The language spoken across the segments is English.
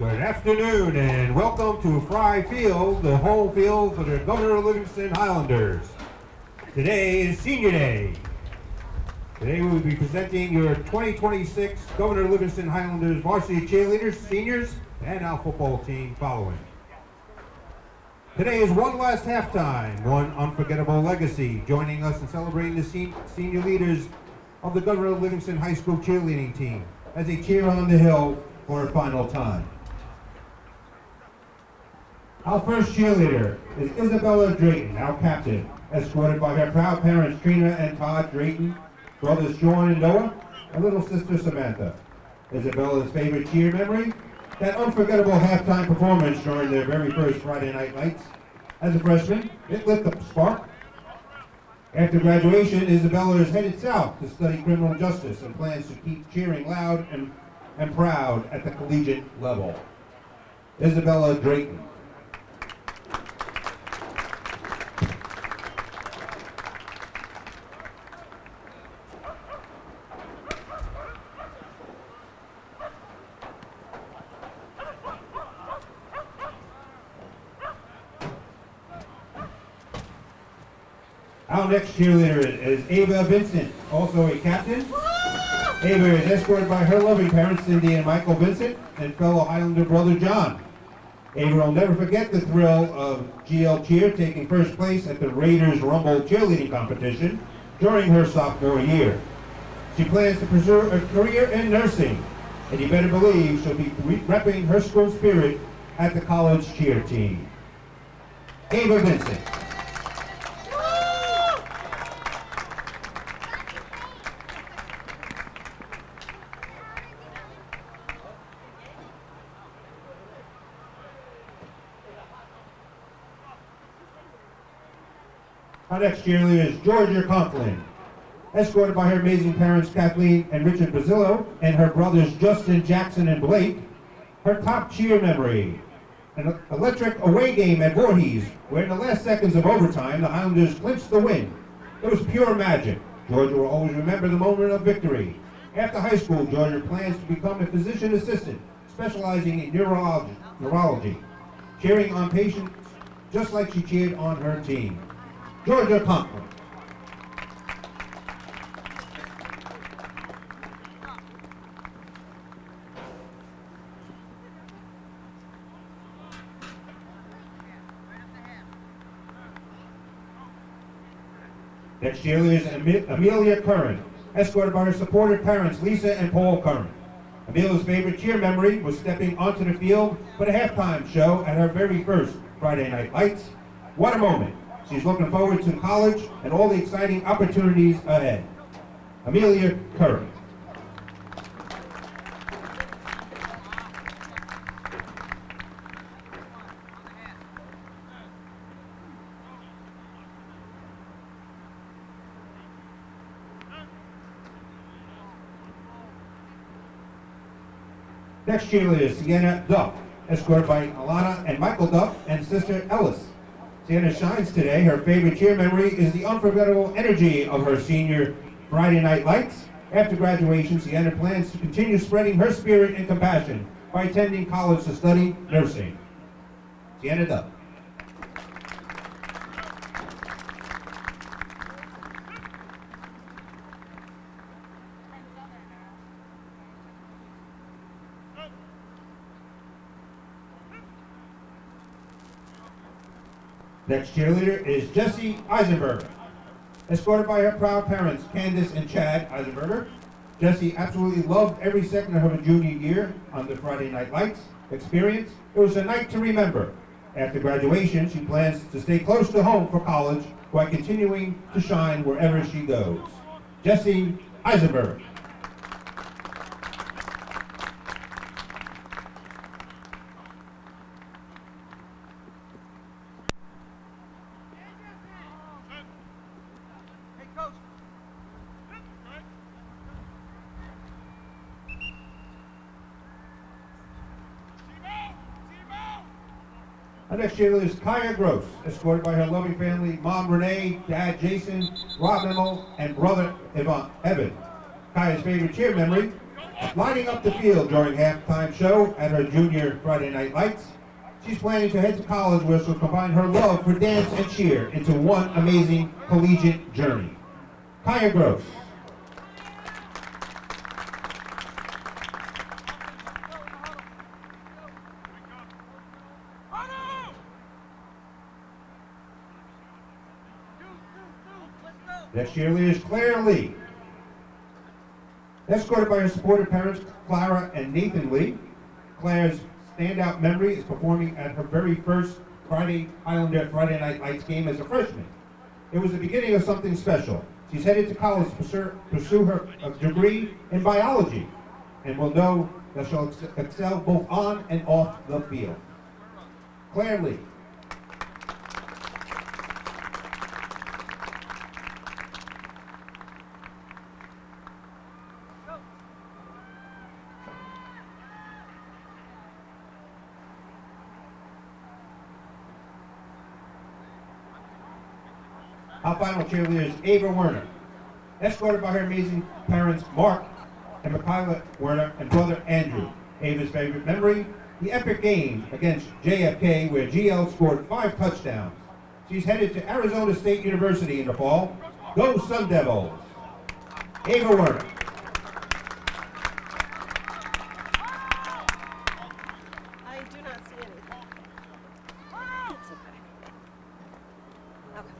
Good afternoon and welcome to Fry Field, the home field for the Governor Livingston Highlanders. Today is Senior Day. Today we will be presenting your 2026 Governor Livingston Highlanders varsity cheerleaders, seniors, and our football team following. Today is one last halftime, one unforgettable legacy. Joining us in celebrating the senior leaders of the Governor Livingston High School cheerleading team as they cheer on the hill for a final time. Our first cheerleader is Isabella Drayton, our captain, escorted by her proud parents Trina and Todd Drayton, brothers Sean and Noah, and little sister Samantha. Isabella's favorite cheer memory? That unforgettable halftime performance during their very first Friday Night Lights. As a freshman, it lit the spark. After graduation, Isabella is headed south to study criminal justice and plans to keep cheering loud and proud at the collegiate level. Isabella Drayton. Our next cheerleader is Ava Vincent, also a captain. Ava is escorted by her loving parents, Cindy and Michael Vincent, and fellow Highlander brother John. Ava will never forget the thrill of GL Cheer taking first place at the Raiders Rumble cheerleading competition during her sophomore year. She plans to pursue a career in nursing, and you better believe she'll be repping her school spirit at the college cheer team. Ava Vincent. Our next cheerleader is Georgia Conklin, escorted by her amazing parents Kathleen and Richard Basillo and her brothers Justin, Jackson, and Blake. Her top cheer memory, an electric away game at Voorhees, where in the last seconds of overtime, the Highlanders clinched the win. It was pure magic. Georgia will always remember the moment of victory. After high school, Georgia plans to become a physician assistant, specializing in neurology, cheering on patients just like she cheered on her team. Georgia Conklin. Next cheerleader is Amelia Curran, escorted by her supportive parents Lisa and Paul Curran. Amelia's favorite cheer memory was stepping onto the field for the halftime show at her very first Friday Night Lights. What a moment. She's looking forward to college and all the exciting opportunities ahead. Amelia Curran. Next cheerleader is Sienna Duff, escorted by Alana and Michael Duff and sister Ellis. Sienna shines today. Her favorite cheer memory is the unforgettable energy of her senior Friday Night Lights. After graduation, Sienna plans to continue spreading her spirit and compassion by attending college to study nursing. Sienna Duff. Next cheerleader is Jessie Eisenberger, escorted by her proud parents, Candace and Chad Eisenberger. Jessie absolutely loved every second of her junior year on the Friday Night Lights experience. It was a night to remember. After graduation, she plans to stay close to home for college while continuing to shine wherever she goes. Jessie Eisenberger. Our next cheerleader is Kaya Gross, escorted by her loving family, Mom Renee, Dad Jason, Rob Memo, and brother Evan. Kaya's favorite cheer memory, Lighting up the field during halftime show at her junior Friday Night Lights, she's planning to head to college where she'll combine her love for dance and cheer into one amazing collegiate journey. Kaya Gross. Next cheerleader is Claire Lee. Escorted by her supportive parents, Clara and Nathan Lee, Claire's standout memory is performing at her very first Highlander Friday Night Lights game as a freshman. It was the beginning of something special. She's headed to college to pursue her degree in biology, and will know that she'll excel both on and off the field. Claire Lee. Our final cheerleader is Ava Werner, escorted by her amazing parents, Mark and Michaela Werner, and brother Andrew. Ava's favorite memory, the epic game against JFK, where GL scored 5 touchdowns. She's headed to Arizona State University in the fall. Go Sun Devils! Ava Werner. I do not see anything. It's okay. Okay.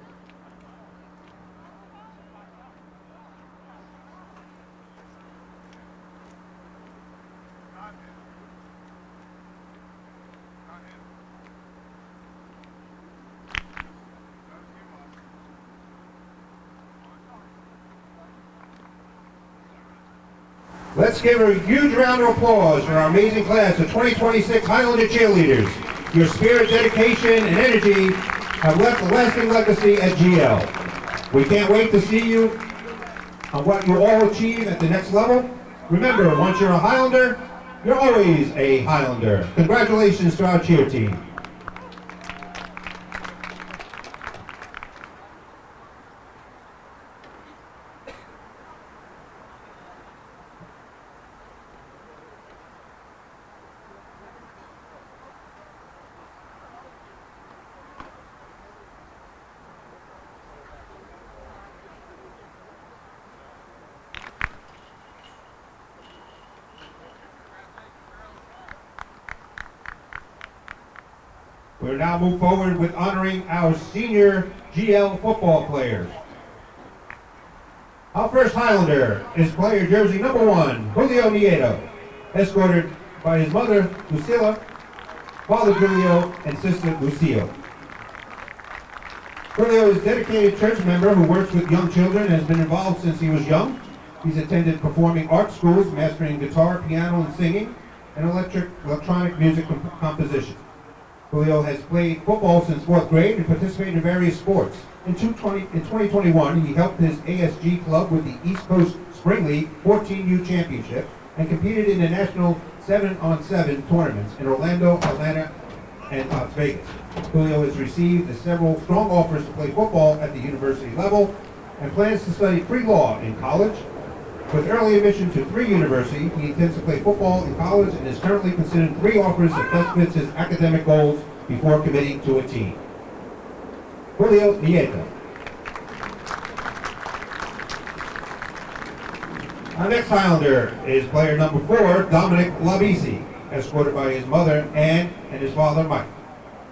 Let's give a huge round of applause for our amazing class of 2026 Highlander cheerleaders. Your spirit, dedication, and energy have left a lasting legacy at GL. We can't wait to see you on what you all achieve at the next level. Remember, once you're a Highlander, you're always a Highlander. Congratulations to our cheer team. We'll now move forward with honoring our senior GL football players. Our first Highlander is player jersey number 1, Julio Nieto, escorted by his mother, Lucila, father Julio, and sister Lucio. Julio is a dedicated church member who works with young children and has been involved since he was young. He's attended performing arts schools, mastering guitar, piano, and singing, and electronic music composition. Julio has played football since 4th grade and participated in various sports. In 2021, he helped his ASG club with the East Coast Spring League 14U Championship and competed in the national 7-on-7 tournaments in Orlando, Atlanta, and Las Vegas. Julio has received several strong offers to play football at the university level and plans to study pre-law in college. With early admission to 3 universities, he intends to play football in college and is currently considering 3 offers that best fits his academic goals before committing to a team. Julio Nieto. Our next Highlander is player number 4, Dominic Labisi, escorted by his mother, Ann, and his father, Mike.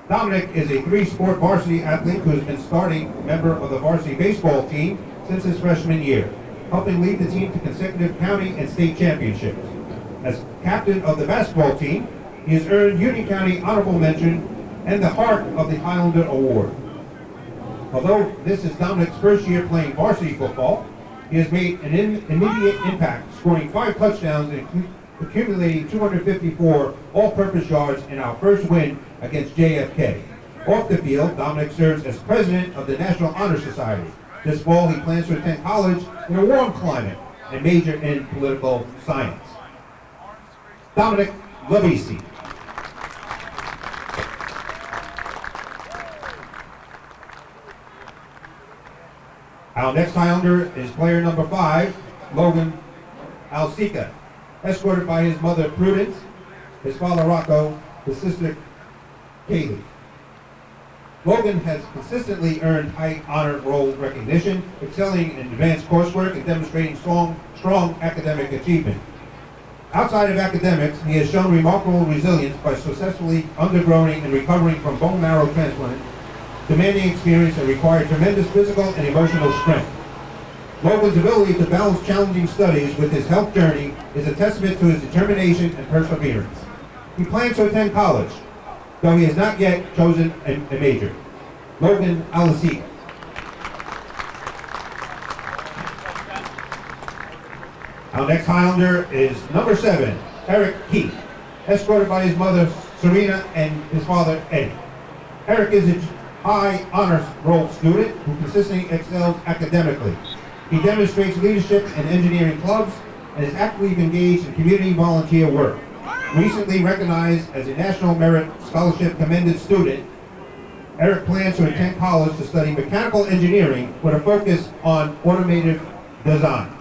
Dominic is a 3-sport varsity athlete who has been starting member of the varsity baseball team since his freshman year, helping lead the team to consecutive county and state championships. As captain of the basketball team, he has earned Union County Honorable Mention and the Heart of the Highlander Award. Although this is Dominic's first year playing varsity football, he has made an immediate impact, scoring 5 touchdowns and accumulating 254 all-purpose yards in our first win against JFK. Off the field, Dominic serves as president of the National Honor Society. This fall, he plans to attend college in a warm climate and major in political science. Dominic Labisi. Our next Highlander is player number 5, Logan Alsika, escorted by his mother Prudence, his father Rocco, his sister Kaylee. Logan has consistently earned high honor roll recognition, excelling in advanced coursework and demonstrating strong academic achievement. Outside of academics, he has shown remarkable resilience by successfully undergoing and recovering from bone marrow transplant, demanding experience that required tremendous physical and emotional strength. Logan's ability to balance challenging studies with his health journey is a testament to his determination and perseverance. He plans to attend college, though he has not yet chosen a major. Logan Alasiga. Our next Highlander is number 7, Eric Keith, escorted by his mother Serena and his father Eddie. Eric is a high honors roll student who consistently excels academically. He demonstrates leadership in engineering clubs and is actively engaged in community volunteer work. Recently recognized as a National Merit Scholarship Commended Student, Eric plans to attend college to study mechanical engineering with a focus on automotive design.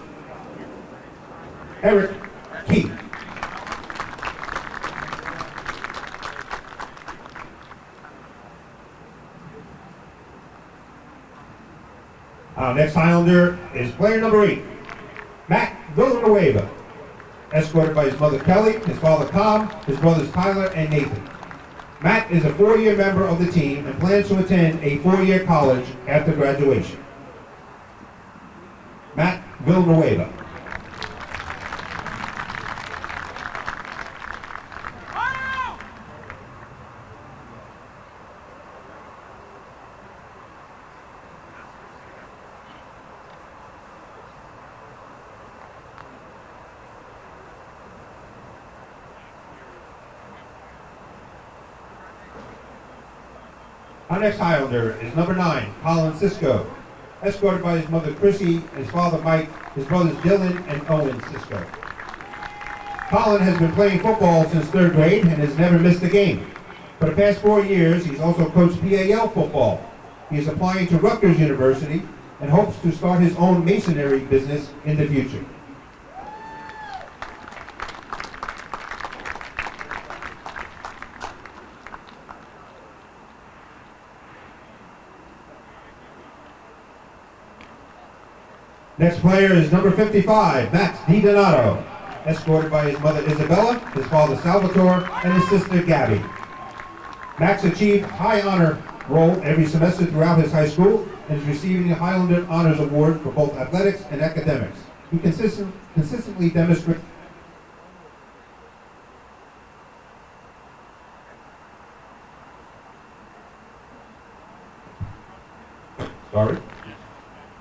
Eric Keith. Our next Highlander is player number 8, Matt Villanueva, escorted by his mother Kelly, his father Tom, his brothers Tyler and Nathan. Matt is a 4-year member of the team and plans to attend a 4-year college after graduation. Matt Villanueva. Our next Highlander is number 9, Colin Cisco, escorted by his mother Chrissy, his father Mike, his brothers Dylan and Owen Cisco. Colin has been playing football since 3rd grade and has never missed a game. For the past 4 years, he's also coached PAL football. He is applying to Rutgers University and hopes to start his own masonry business in the future. Next player is number 55, Max DiDonato, escorted by his mother Isabella, his father Salvatore, and his sister Gabby. Max achieved high honor roll every semester throughout his high school and is receiving the Highlander Honors Award for both athletics and academics. He consistently demonstrates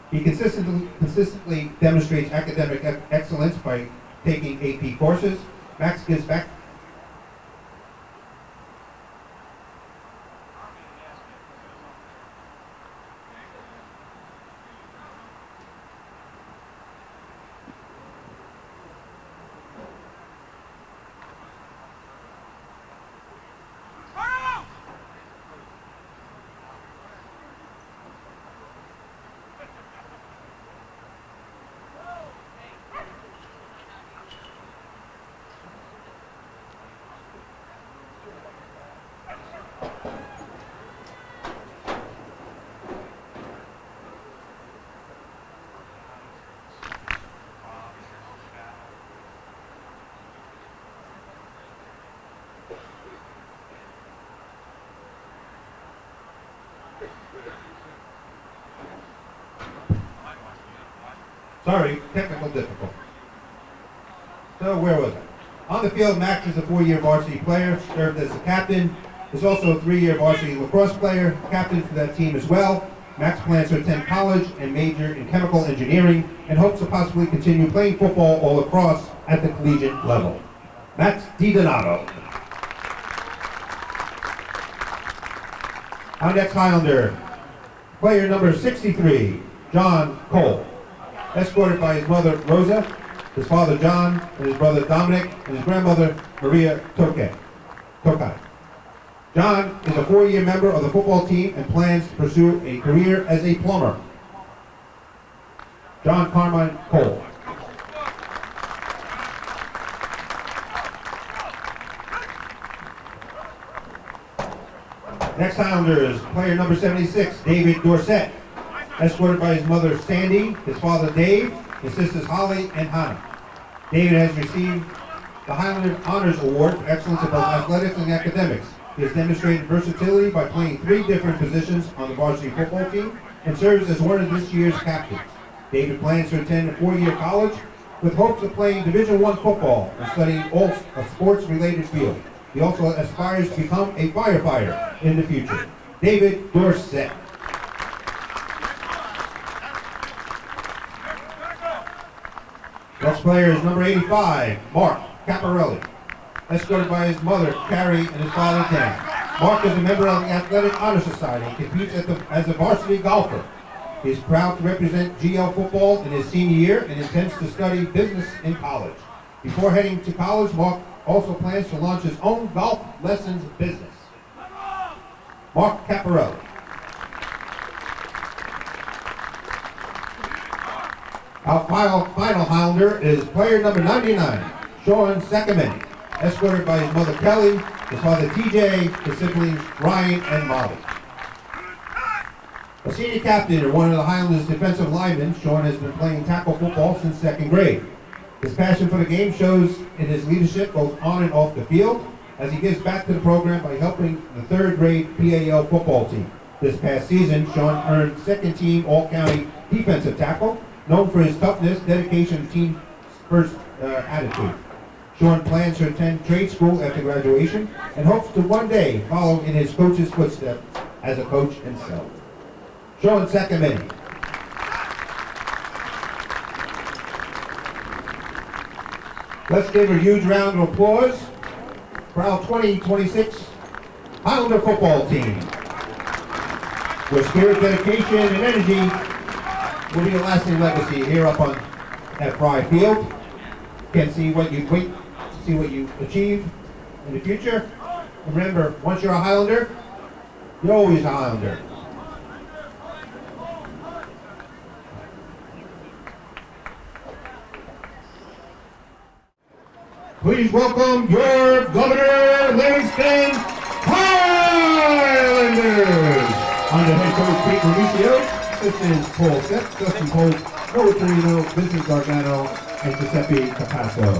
He consistently demonstrates academic excellence by taking AP courses. Max gives back. Sorry, technical difficulty. So where was I? On the field, Max is a 4-year varsity player, served as the captain. Is also a 3-year varsity lacrosse player, captain for that team as well. Max plans to attend college and major in chemical engineering and hopes to possibly continue playing football or lacrosse at the collegiate level. Max DiDonato. Our next Highlander, player number 63, John Cole, escorted by his mother Rosa, his father John, and his brother Dominic, and his grandmother Maria Tokai. John is a 4-year member of the football team and plans to pursue a career as a plumber. John Carmine Cole. Next Highlander is player number 76, David Dorsett, escorted by his mother Sandy, his father Dave, his sisters Holly and Hannah. David has received the Highlander Honors Award for excellence in both athletics and academics. He has demonstrated versatility by playing 3 different positions on the varsity football team and serves as one of this year's captains. David plans to attend a 4-year college with hopes of playing Division I football and studying all a sports-related field. He also aspires to become a firefighter in the future. David Dorsett. Next player is number 85, Mark Caparelli, escorted by his mother, Carrie, and his father, Dan. Mark is a member of the Athletic Honor Society and competes as a varsity golfer. He is proud to represent GL football in his senior year and intends to study business in college. Before heading to college, Mark also plans to launch his own golf lessons business. Mark Caparelli. Our final Highlander is player number 99, Sean Sacramento, escorted by his mother Kelly, his father TJ, his siblings Ryan and Molly. A senior captain and one of the Highlanders' defensive linemen, Sean has been playing tackle football since 2nd grade. His passion for the game shows in his leadership both on and off the field, as he gives back to the program by helping the 3rd grade PAL football team. This past season, Sean earned 2nd team All-County defensive tackle, known for his toughness, dedication, and team first attitude. Sean plans to attend trade school after graduation and hopes to one day follow in his coach's footsteps as a coach himself. Sean Sacramento. Let's give a huge round of applause for our 2026 Highlander football team. With spirit, dedication, and energy will be a lasting legacy here up on at Fry Field. Can't see what you wait to see what you achieve in the future. And remember, once you're a Highlander, you're always a Highlander. Please welcome your Governor Livingston Highlanders! Under head coach Pete Mauricio, assistants Paul Sepp, Justin Post, Noah Torino, Vincent Gargano, and Giuseppe Capasso.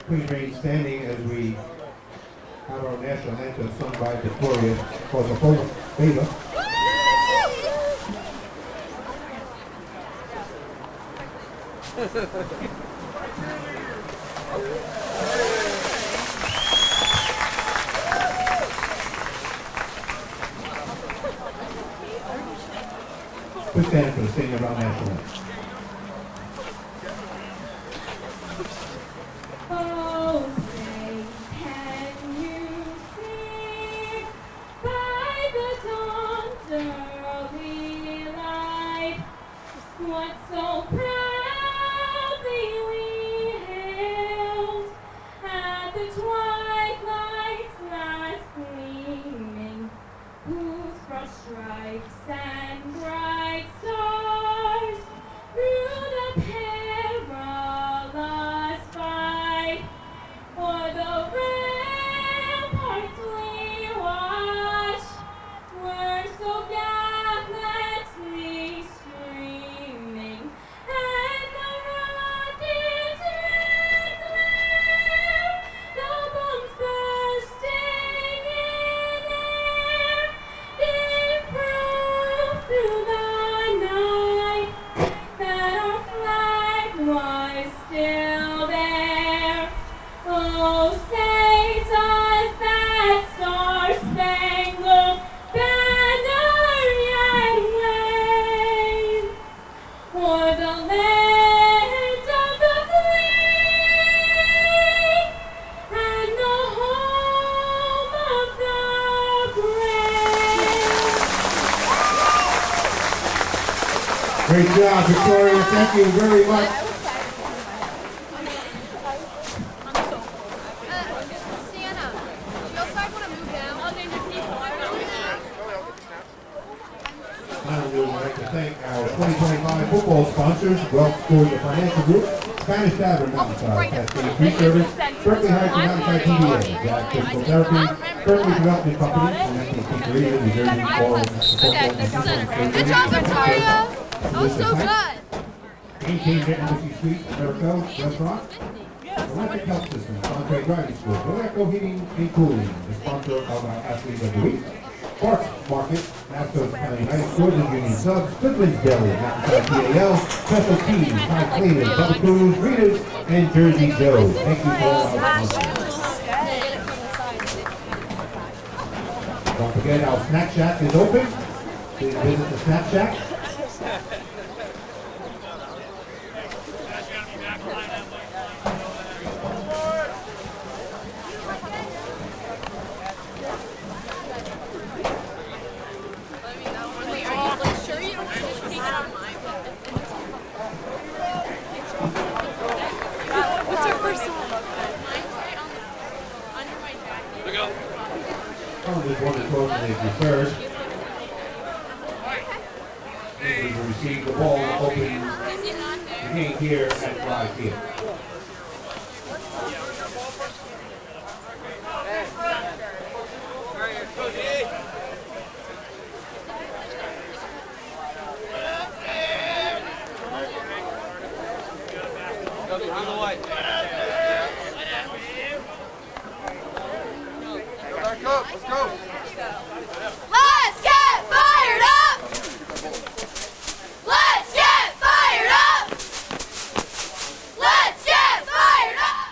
Please remain standing as we have our national anthem sung by Victoria for the full favor. Please stand for the singing of our national anthem. What so proudly we hailed at the twilight's last gleaming, whose broad stripes and bright stars Great job, Victoria. Thank you very much. Sienna, do your side want to move down? Now we would like to thank our 2025 football sponsors, Wealth Schools of Financial Group, Spanish Tavern, Mountainside, Cascade Free Service, Berkeley Heights and Mountainside PBA, Jack Physical Therapy, Berkeley Development Company, connecting Pizzeria, New Jersey, Oral, Good job, Victoria. Oh, so good. Game Changer Embassy Suites, Americo Restaurant, Electric Health Systems, Entree Driving School, Electro Heating and Cooling, the sponsor of our Athlete of the Week, Parks Market, Masco's County United Stores and Union Subs, Goodman's Deli, Mountainside PAL, Special Tees, High Cleaners, Bubba Cruz, Readers, and Jersey Joe. Thank you for all our sponsors. Don't forget our Snack Shack is open. Please visit the Snack Shack. This one is closely first. We will receive the ball and open the game here at Live Field. Let's go. Let's get fired up. Let's get fired up. Let's get fired up.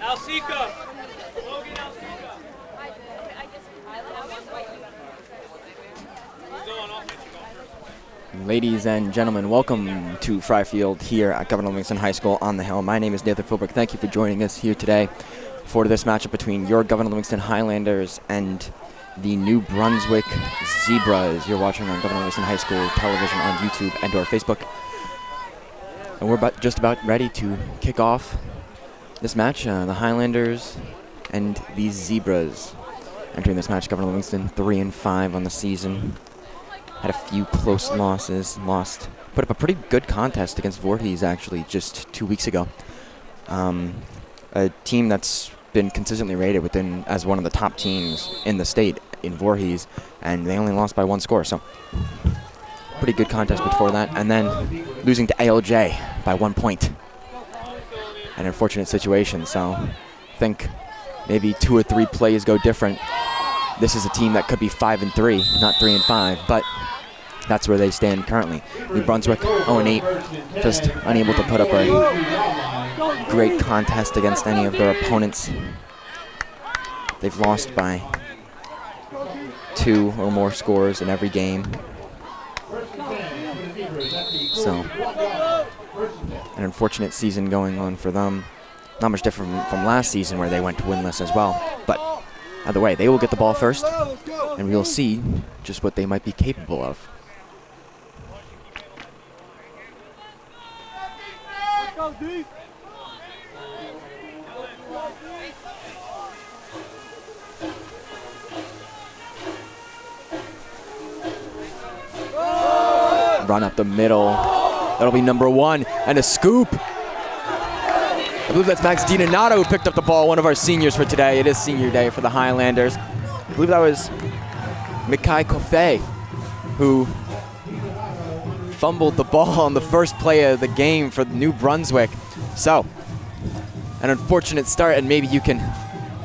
Alcica. Logan Alcica. Ladies and gentlemen, welcome to Fry Field here at Governor Livingston High School on the Hill. My name is Nathan Philbrick. Thank you for joining us here today for this matchup between your Governor Livingston Highlanders and the New Brunswick Zebras. You're watching on Governor Livingston High School television on YouTube and or Facebook. And we're just about ready to kick off this match. The Highlanders and the Zebras entering this match. Governor Livingston 3-5 on the season. Had a few close losses, put up a pretty good contest against Voorhees actually just 2 weeks ago. A team that's been consistently rated as one of the top teams in the state in Voorhees, and they only lost by 1 score, so pretty good contest before that. And then losing to ALJ by 1 point. An unfortunate situation, so I think maybe 2 or 3 plays go different. This is a team that could be 5-3, not 3-5, but that's where they stand currently. New Brunswick 0-8, just unable to put up a great contest against any of their opponents. They've lost by 2 or more scores in every game. So, an unfortunate season going on for them. Not much different from last season where they went winless as well, but either way, they will get the ball first, and we'll see just what they might be capable of. Run up the middle. That'll be number 1, and a scoop. I believe that's Max DiNonato who picked up the ball, one of our seniors for today. It is senior day for the Highlanders. I believe that was Mikai Kofe who fumbled the ball on the first play of the game for New Brunswick. So, an unfortunate start, and maybe you can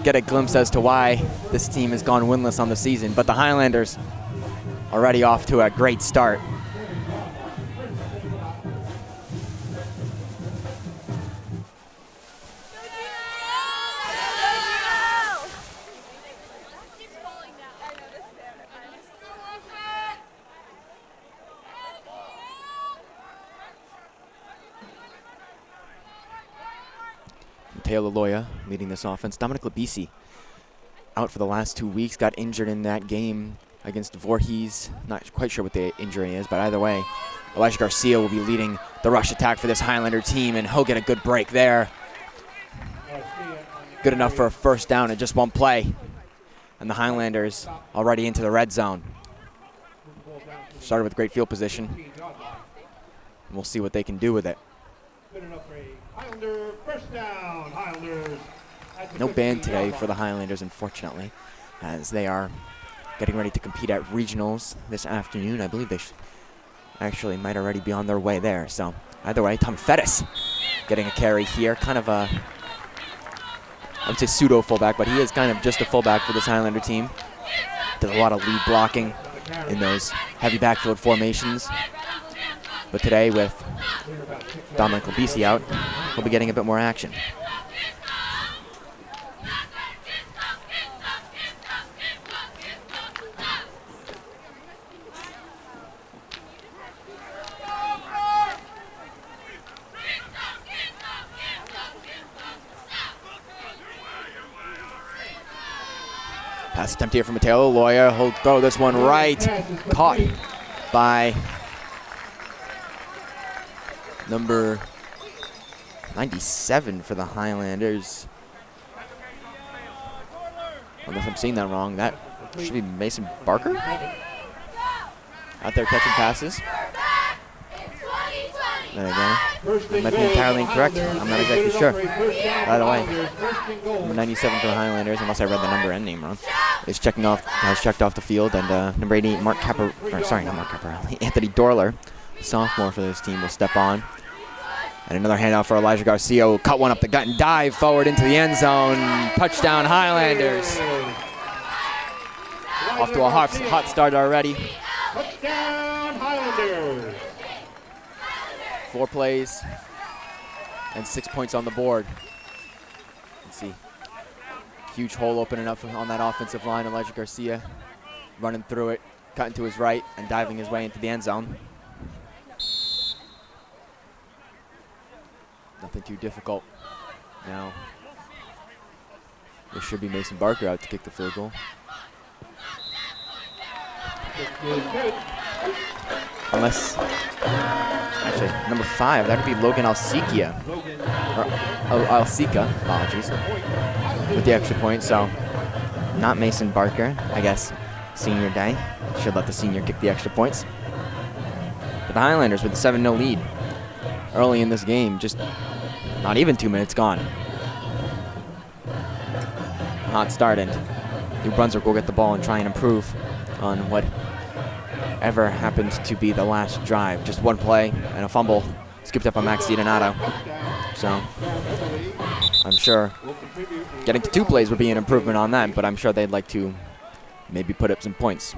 get a glimpse as to why this team has gone winless on the season. But the Highlanders already off to a great start. Mateo Laloya leading this offense. Dominic Labisi out for the last 2 weeks, got injured in that game against Voorhees. Not quite sure what the injury is, but either way, Elijah Garcia will be leading the rush attack for this Highlander team, and he'll get a good break there. Good enough for a first down in just one play. And the Highlanders already into the red zone. Started with great field position. And we'll see what they can do with it. No band today for the Highlanders, unfortunately, as they are getting ready to compete at regionals this afternoon. I believe they actually might already be on their way there. So either way, Tommy Fettis getting a carry here. Kind of a, I would say pseudo fullback, but he is kind of just a fullback for this Highlander team. Does a lot of lead blocking in those heavy backfield formations. But today with Dominic Labisi out, he'll be getting a bit more action. Pass attempt here from Mateo Laloya. He'll throw this one right. Caught by number 97 for the Highlanders. Unless I'm seeing that wrong. That should be Mason Barker. Out there catching passes. Then again, that might be entirely incorrect. I'm not exactly sure. By the way, number 97 for the Highlanders, unless I read the number and name wrong, has checked off the field, and number 88, Anthony Dorler, sophomore for this team, will step on. And another handoff for Elijah Garcia, who cut one up the gut and dive forward into the end zone. Touchdown Highlanders. Off to a hot start already. Touchdown Highlanders. 4 plays and 6 points on the board. Let's see. Huge hole opening up on that offensive line. Elijah Garcia running through it, cutting to his right, and diving his way into the end zone. Nothing too difficult. Now, there should be Mason Barker out to kick the field goal. Unless, actually, number 5, that would be Logan Alsica. Or Alsica, apologies, with the extra point. So, not Mason Barker, I guess. Senior day. Should let the senior kick the extra points. But the Highlanders with a 7-0 lead early in this game, just not even 2 minutes gone. Hot start, and New Brunswick will get the ball and try and improve on whatever happened to be the last drive. Just one play and a fumble scooped up by Max DiDonato. So I'm sure getting to 2 plays would be an improvement on that, but I'm sure they'd like to maybe put up some points.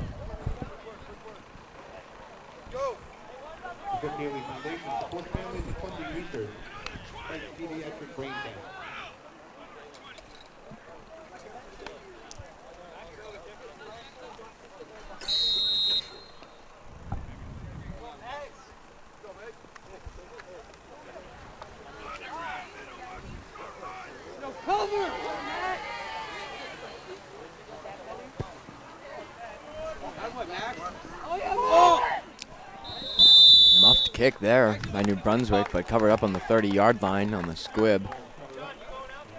Muffed kick there by New Brunswick, but covered up on the 30-yard line on the squib.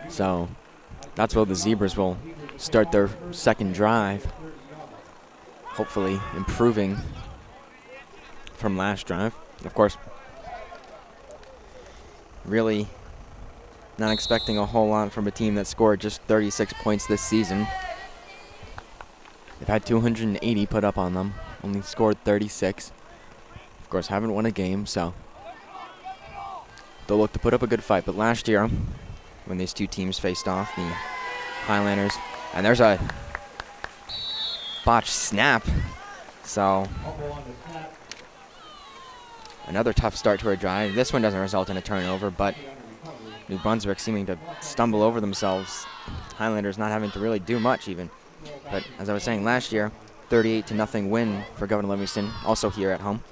So that's where the Zebras will start their second drive, hopefully improving from last drive. Of course, really not expecting a whole lot from a team that scored just 36 points this season. They've had 280 put up on them, only scored 36. Of course, haven't won a game, so they'll look to put up a good fight. But last year, when these two teams faced off, the Highlanders, and there's a botched snap, so another tough start to our drive. This one doesn't result in a turnover, but New Brunswick seeming to stumble over themselves. Highlanders not having to really do much even. But as I was saying, last year, 38-0 win for Governor Livingston, also here at home.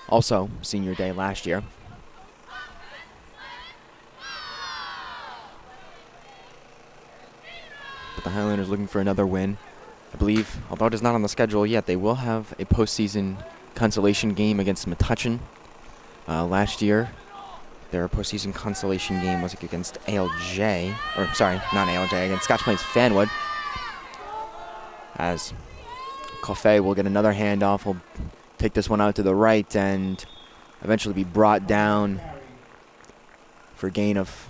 Also senior day last year. the Highlanders looking for another win. I believe, although it is not on the schedule yet, they will have a postseason consolation game against Metuchen. Last year, their postseason consolation game was against ALJ, or sorry, not ALJ, against Scotch Plains Fanwood. As Coffey will get another handoff, will take this one out to the right and eventually be brought down for a gain of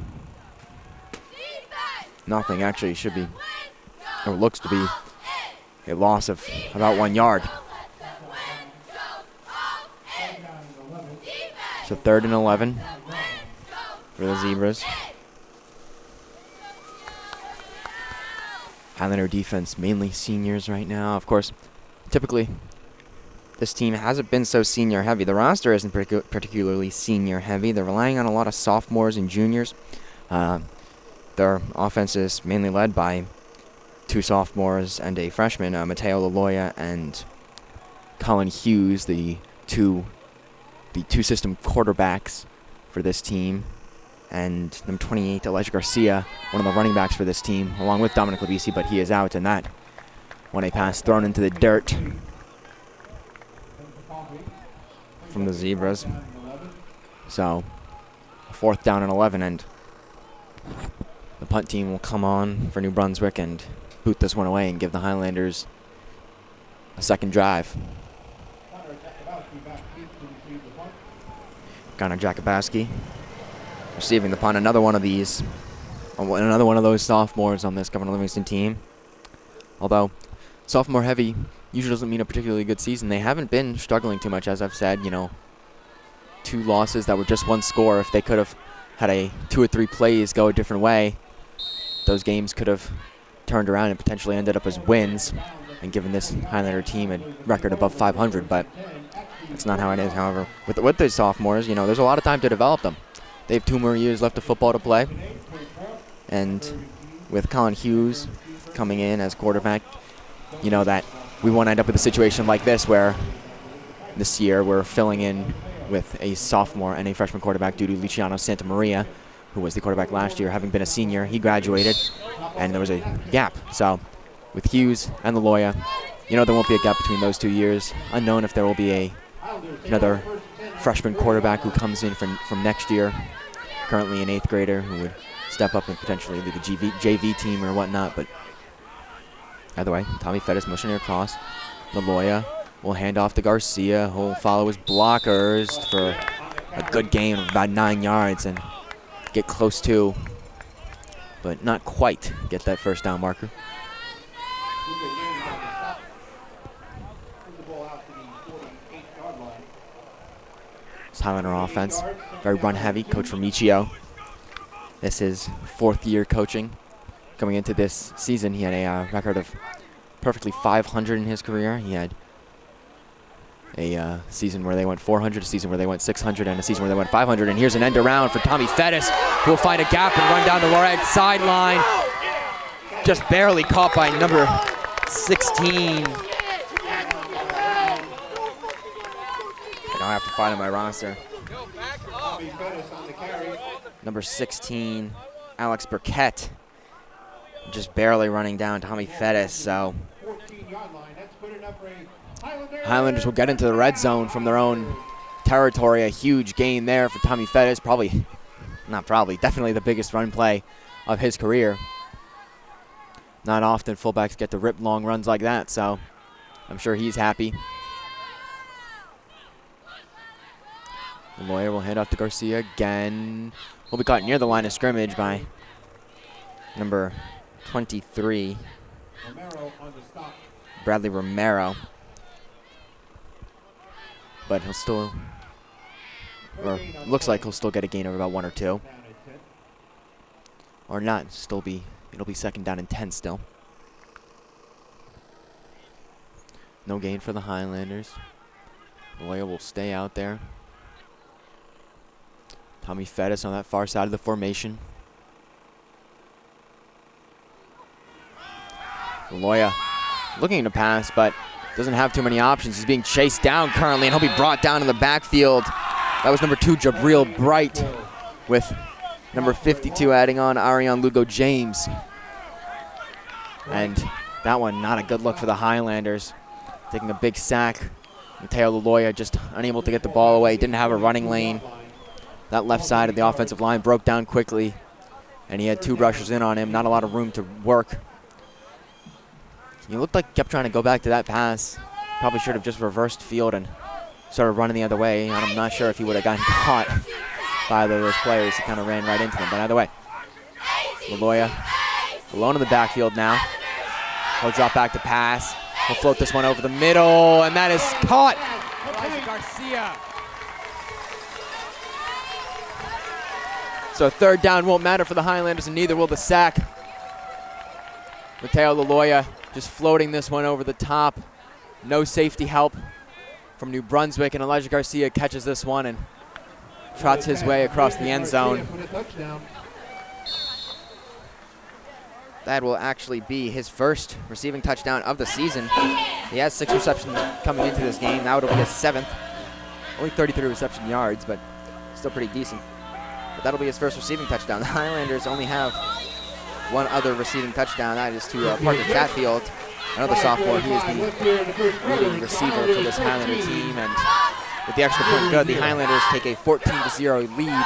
nothing. Actually, should be, or looks to be, a loss of about 1 yard. So 3rd and 11 for the Zebras. Highlander defense, mainly seniors right now. Of course, typically, this team hasn't been so senior heavy. The roster isn't particularly senior heavy. They're relying on a lot of sophomores and juniors. Their offense is mainly led by 2 sophomores and a freshman, Mateo Laloya and Colin Hughes, the two system quarterbacks for this team, and number 28, Elijah Garcia, one of the running backs for this team, along with Dominic Labisi, but he is out, and that when a pass thrown into the dirt from the Zebras. So 4th down and 11, and the punt team will come on for New Brunswick and boot this one away and give the Highlanders a second drive. Connor Jakubowski receiving the punt. Another one of these, another one of those sophomores on this Governor Livingston team. Although sophomore heavy usually doesn't mean a particularly good season. They haven't been struggling too much, as I've said. 2 losses that were just 1 score. If they could have had 2 or 3 plays go a different way, those games could have turned around and potentially ended up as wins and given this Highlander team a record above 500, but that's not how it is. However, with the sophomores, there's a lot of time to develop them. They have 2 more years left of football to play, and with Colin Hughes coming in as quarterback, that we won't end up with a situation like this where this year we're filling in with a sophomore and a freshman quarterback due to Luciano Santamaria, who was the quarterback last year, having been a senior. He graduated, and there was a gap. So with Hughes and Laloya, there won't be a gap between those 2 years. Unknown if there will be another freshman quarterback who comes in from next year, currently an 8th grader who would step up and potentially lead the JV team or whatnot. But either way, Tommy Fettis motioning across. Laloya will hand off to Garcia, who'll follow his blockers for a good gain of about 9 yards and get close to, but not quite get that first down marker. This Highlander offense, very run heavy. Coach Vermicio, this is 4th year coaching. Coming into this season, he had a record of perfectly 500 in his career. He had a season where they went 400, a season where they went 600, and a season where they went 500. And here's an end around for Tommy Fettis, who will find a gap and run down the right sideline. Just barely caught by number 16. I have to find on my roster. Number 16, Alex Burkett, just barely running down Tommy Fettis. So Highlanders will get into the red zone from their own territory. A huge gain there for Tommy Fettis. Definitely the biggest run play of his career. Not often fullbacks get to rip long runs like that, so I'm sure he's happy. The Lawyer will hand off to Garcia again. Will be caught near the line of scrimmage by number 23, Bradley Romero. But he'll still, or looks like he'll still get a gain of about 1 or 2. Or not, it'll be 2nd down and 10 still. No gain for the Highlanders. The Lawyer will stay out there. Tommy Fettis on that far side of the formation. Laloya looking to pass, but doesn't have too many options. He's being chased down currently, and he'll be brought down in the backfield. That was number 2, Jabril Bright, with number 52 adding on Ariane Lugo James. And that one, not a good look for the Highlanders. Taking a big sack. Mateo Laloya just unable to get the ball away. Didn't have a running lane. That left side of the offensive line broke down quickly. And he had 2 rushers in on him. Not a lot of room to work. He looked like he kept trying to go back to that pass. Probably should have just reversed field and started running the other way. And I'm not sure if he would have gotten caught by either of those players. He kind of ran right into them. But either way, Laloya alone in the backfield now. He'll drop back to pass. He'll float this one over the middle, and that is caught. Garcia. So 3rd down won't matter for the Highlanders, and neither will the sack. Mateo Laloya just floating this one over the top. No safety help from New Brunswick, and Elijah Garcia catches this one and trots his way across the end zone. That will actually be his first receiving touchdown of the season. He has 6 receptions coming into this game. Now it'll be his 7th. Only 33 reception yards, but still pretty decent. But that'll be his first receiving touchdown. The Highlanders only have 1 other receiving touchdown. That is to Parker Chatfield, another sophomore. He is the leading receiver for this Highlander team. And with the extra point good, the Highlanders take a 14-0 lead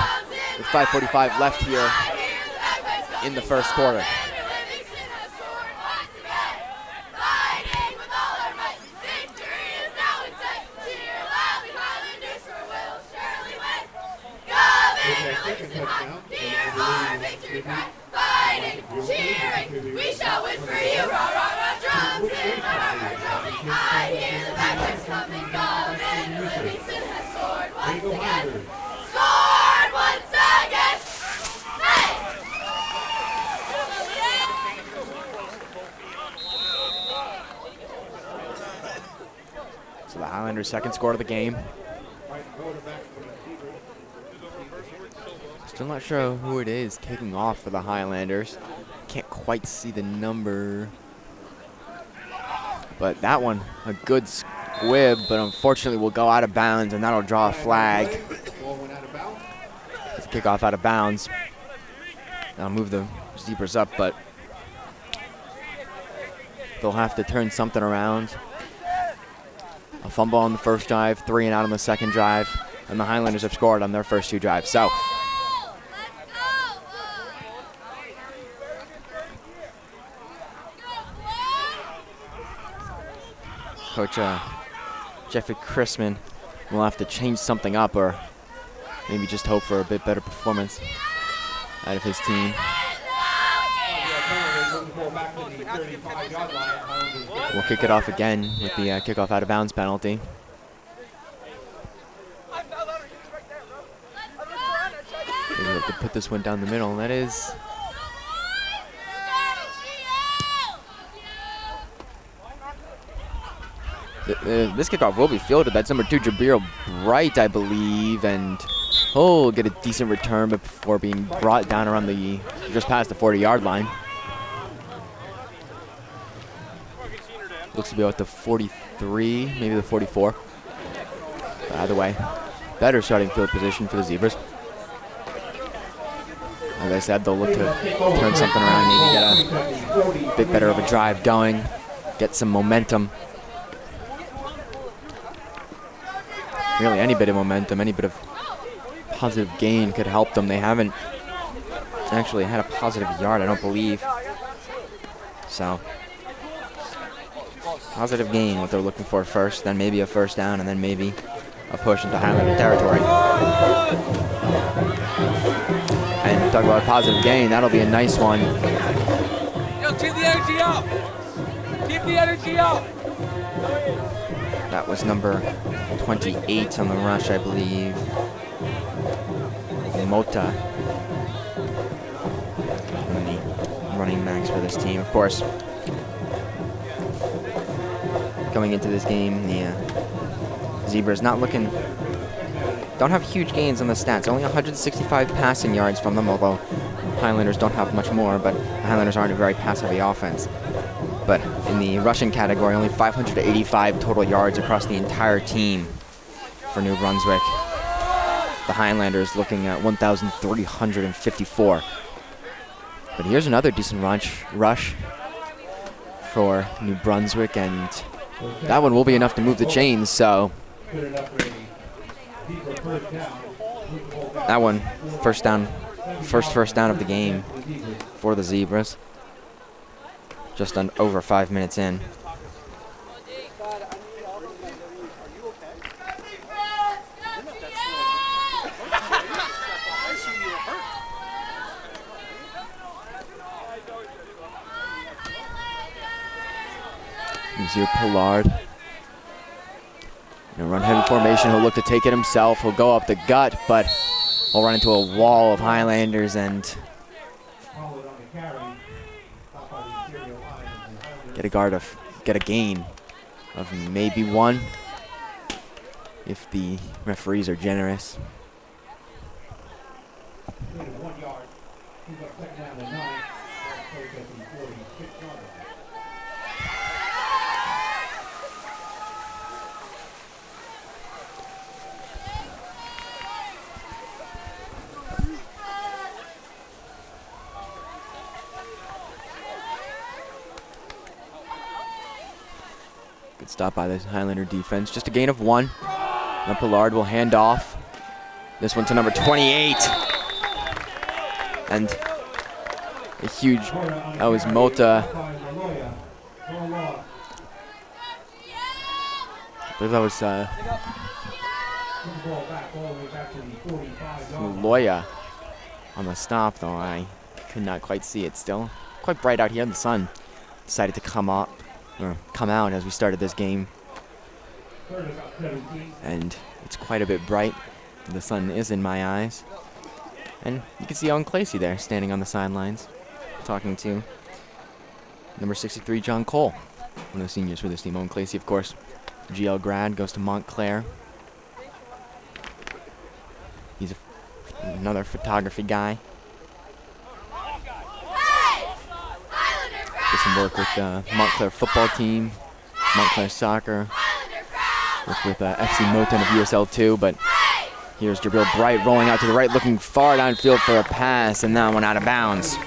with 5:45 left here in the first quarter. Fighting, cheering, we shall win for you. Rah, rah, rah, drums in our armor drumming. I hear the bagpipes coming, coming. Livingston has scored once again. Scored once again. Hey! So the Highlanders' 2nd score of the game. Still not sure who it is kicking off for the Highlanders. Can't quite see the number. But that one, a good squib, but unfortunately will go out of bounds, and that'll draw a flag. Kickoff out of bounds. I'll move the Zebras up, but they'll have to turn something around. A fumble on the first drive, 3 and out on the second drive, and the Highlanders have scored on their first 2 drives. So Coach Jeffrey Chrisman will have to change something up, or maybe just hope for a bit better performance out of his team. We'll kick it off again with the kickoff out of bounds penalty. Maybe we'll have to put this one down the middle, and that is this kickoff will be fielded. That's number 2, Jabril Bright, I believe, and he'll get a decent return before being brought down around just past the 40-yard line. Looks to be about the 43, maybe the 44. But either way, better starting field position for the Zebras. As I said, they'll look to turn something around, maybe get a bit better of a drive going, get some momentum. Really, any bit of momentum, any bit of positive gain could help them. They haven't actually had a positive yard, I don't believe. So, positive gain, what they're looking for first, then maybe a first down, and then maybe a push into Highlander territory. And talk about a positive gain, that'll be a nice one. Yo, keep the energy up! Keep the energy up! That was number 28 on the rush, I believe. Mota. One of the running backs for this team. Of course, going into this game, the Zebras don't have huge gains on the stats. Only 165 passing yards from them, although Highlanders don't have much more, but the Highlanders aren't a very pass-heavy offense. But in the rushing category, only 585 total yards across the entire team for New Brunswick. The Highlanders looking at 1,354. But here's another decent rush for New Brunswick, and that one will be enough to move the chains, so that one, first down of the game for the Zebras. Just over 5 minutes in. Here's your Pollard. In a run heavy formation, he'll look to take it himself. He'll go up the gut, but he'll run into a wall of Highlanders and get a gain of maybe one if the referees are generous. Good stop by the Highlander defense. Just a gain of one. Now Pollard will hand off. This one to number 28. And a huge, that was Mota. I believe that was Loya on the stop, though. I could not quite see it still. Quite bright out here. The sun decided to come out as we started this game. And it's quite a bit bright. The sun is in my eyes. And you can see Owen Clacy there standing on the sidelines talking to number 63, John Cole, one of the seniors for this team. Owen Clacy, of course, GL grad, goes to Montclair. He's another photography guy. Did some work with the Montclair football team, Montclair soccer, worked with FC Moten of USL 2, but here's Jabril Bright rolling out to the right, looking far downfield for a pass, and that one out of bounds.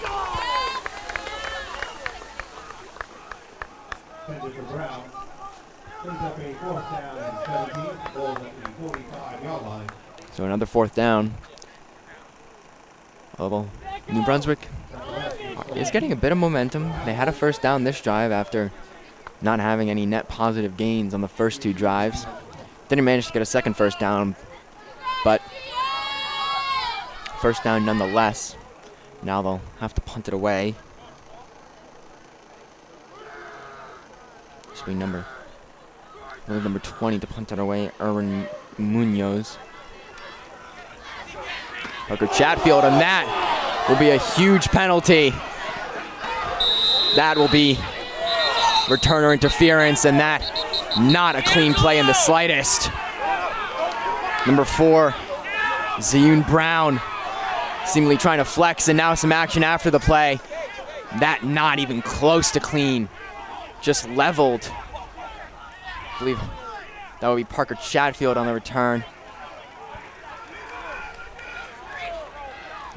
So another fourth down. Although New Brunswick is getting a bit of momentum. They had a first down this drive after not having any net positive gains on the first two drives. Didn't manage to get a second first down, but first down nonetheless. Now they'll have to punt it away. Should be number 20 to punt it away, Erwin Munoz. Parker Chatfield, and that will be a huge penalty. That will be returner interference, and that not a clean play in the slightest. Number 4, Zayun Brown, seemingly trying to flex, and now some action after the play. That not even close to clean. Just leveled. I believe that would be Parker Chatfield on the return.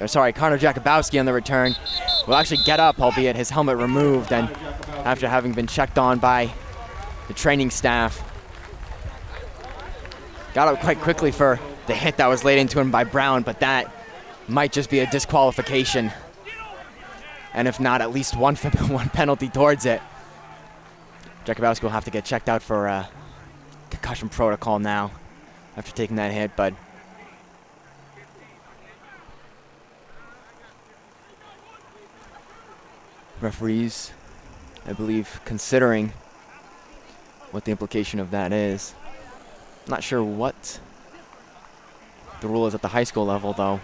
Sorry, Connor Jakubowski on the return will actually get up, albeit his helmet removed, and after having been checked on by the training staff. Got up quite quickly for the hit that was laid into him by Brown, but that might just be a disqualification. And if not, at least one penalty towards it. Jakubowski will have to get checked out for concussion protocol now after taking that hit, but referees, I believe, considering what the implication of that is. I'm not sure what the rule is at the high school level, though.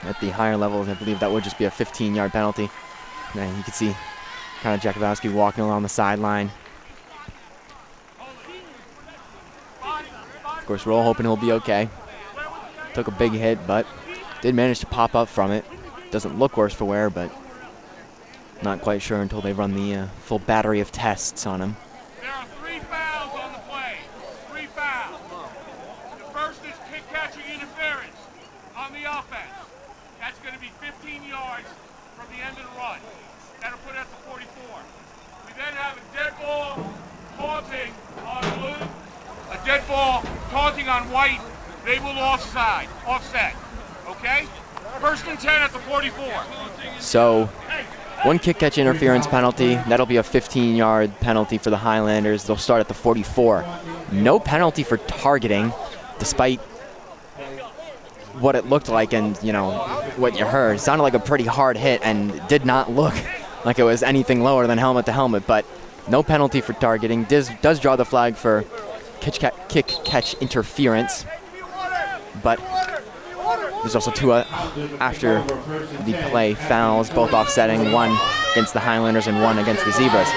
At the higher levels, I believe that would just be a 15-yard penalty. And you can see kind of Jakubowski walking along the sideline. Of course, we're all hoping he'll be okay. Took a big hit, but did manage to pop up from it. Doesn't look worse for wear, but not quite sure until they run the full battery of tests on him. There are 3 fouls on the play. 3 fouls. The first is kick-catching interference on the offense. That's going to be 15 yards from the end of the run. That'll put it at the 44. We then have a dead ball taunting on blue, a dead ball taunting on white. They will offset. Okay? First and 10 at the 44. So, one kick catch interference penalty. That'll be a 15-yard penalty for the Highlanders. They'll start at the 44. No penalty for targeting, despite what it looked like and, you know, what you heard. It sounded like a pretty hard hit and did not look like it was anything lower than helmet to helmet, but no penalty for targeting. Does draw the flag for kick catch interference, but there's also two after the play fouls, both offsetting, one against the Highlanders and one against the Zebras.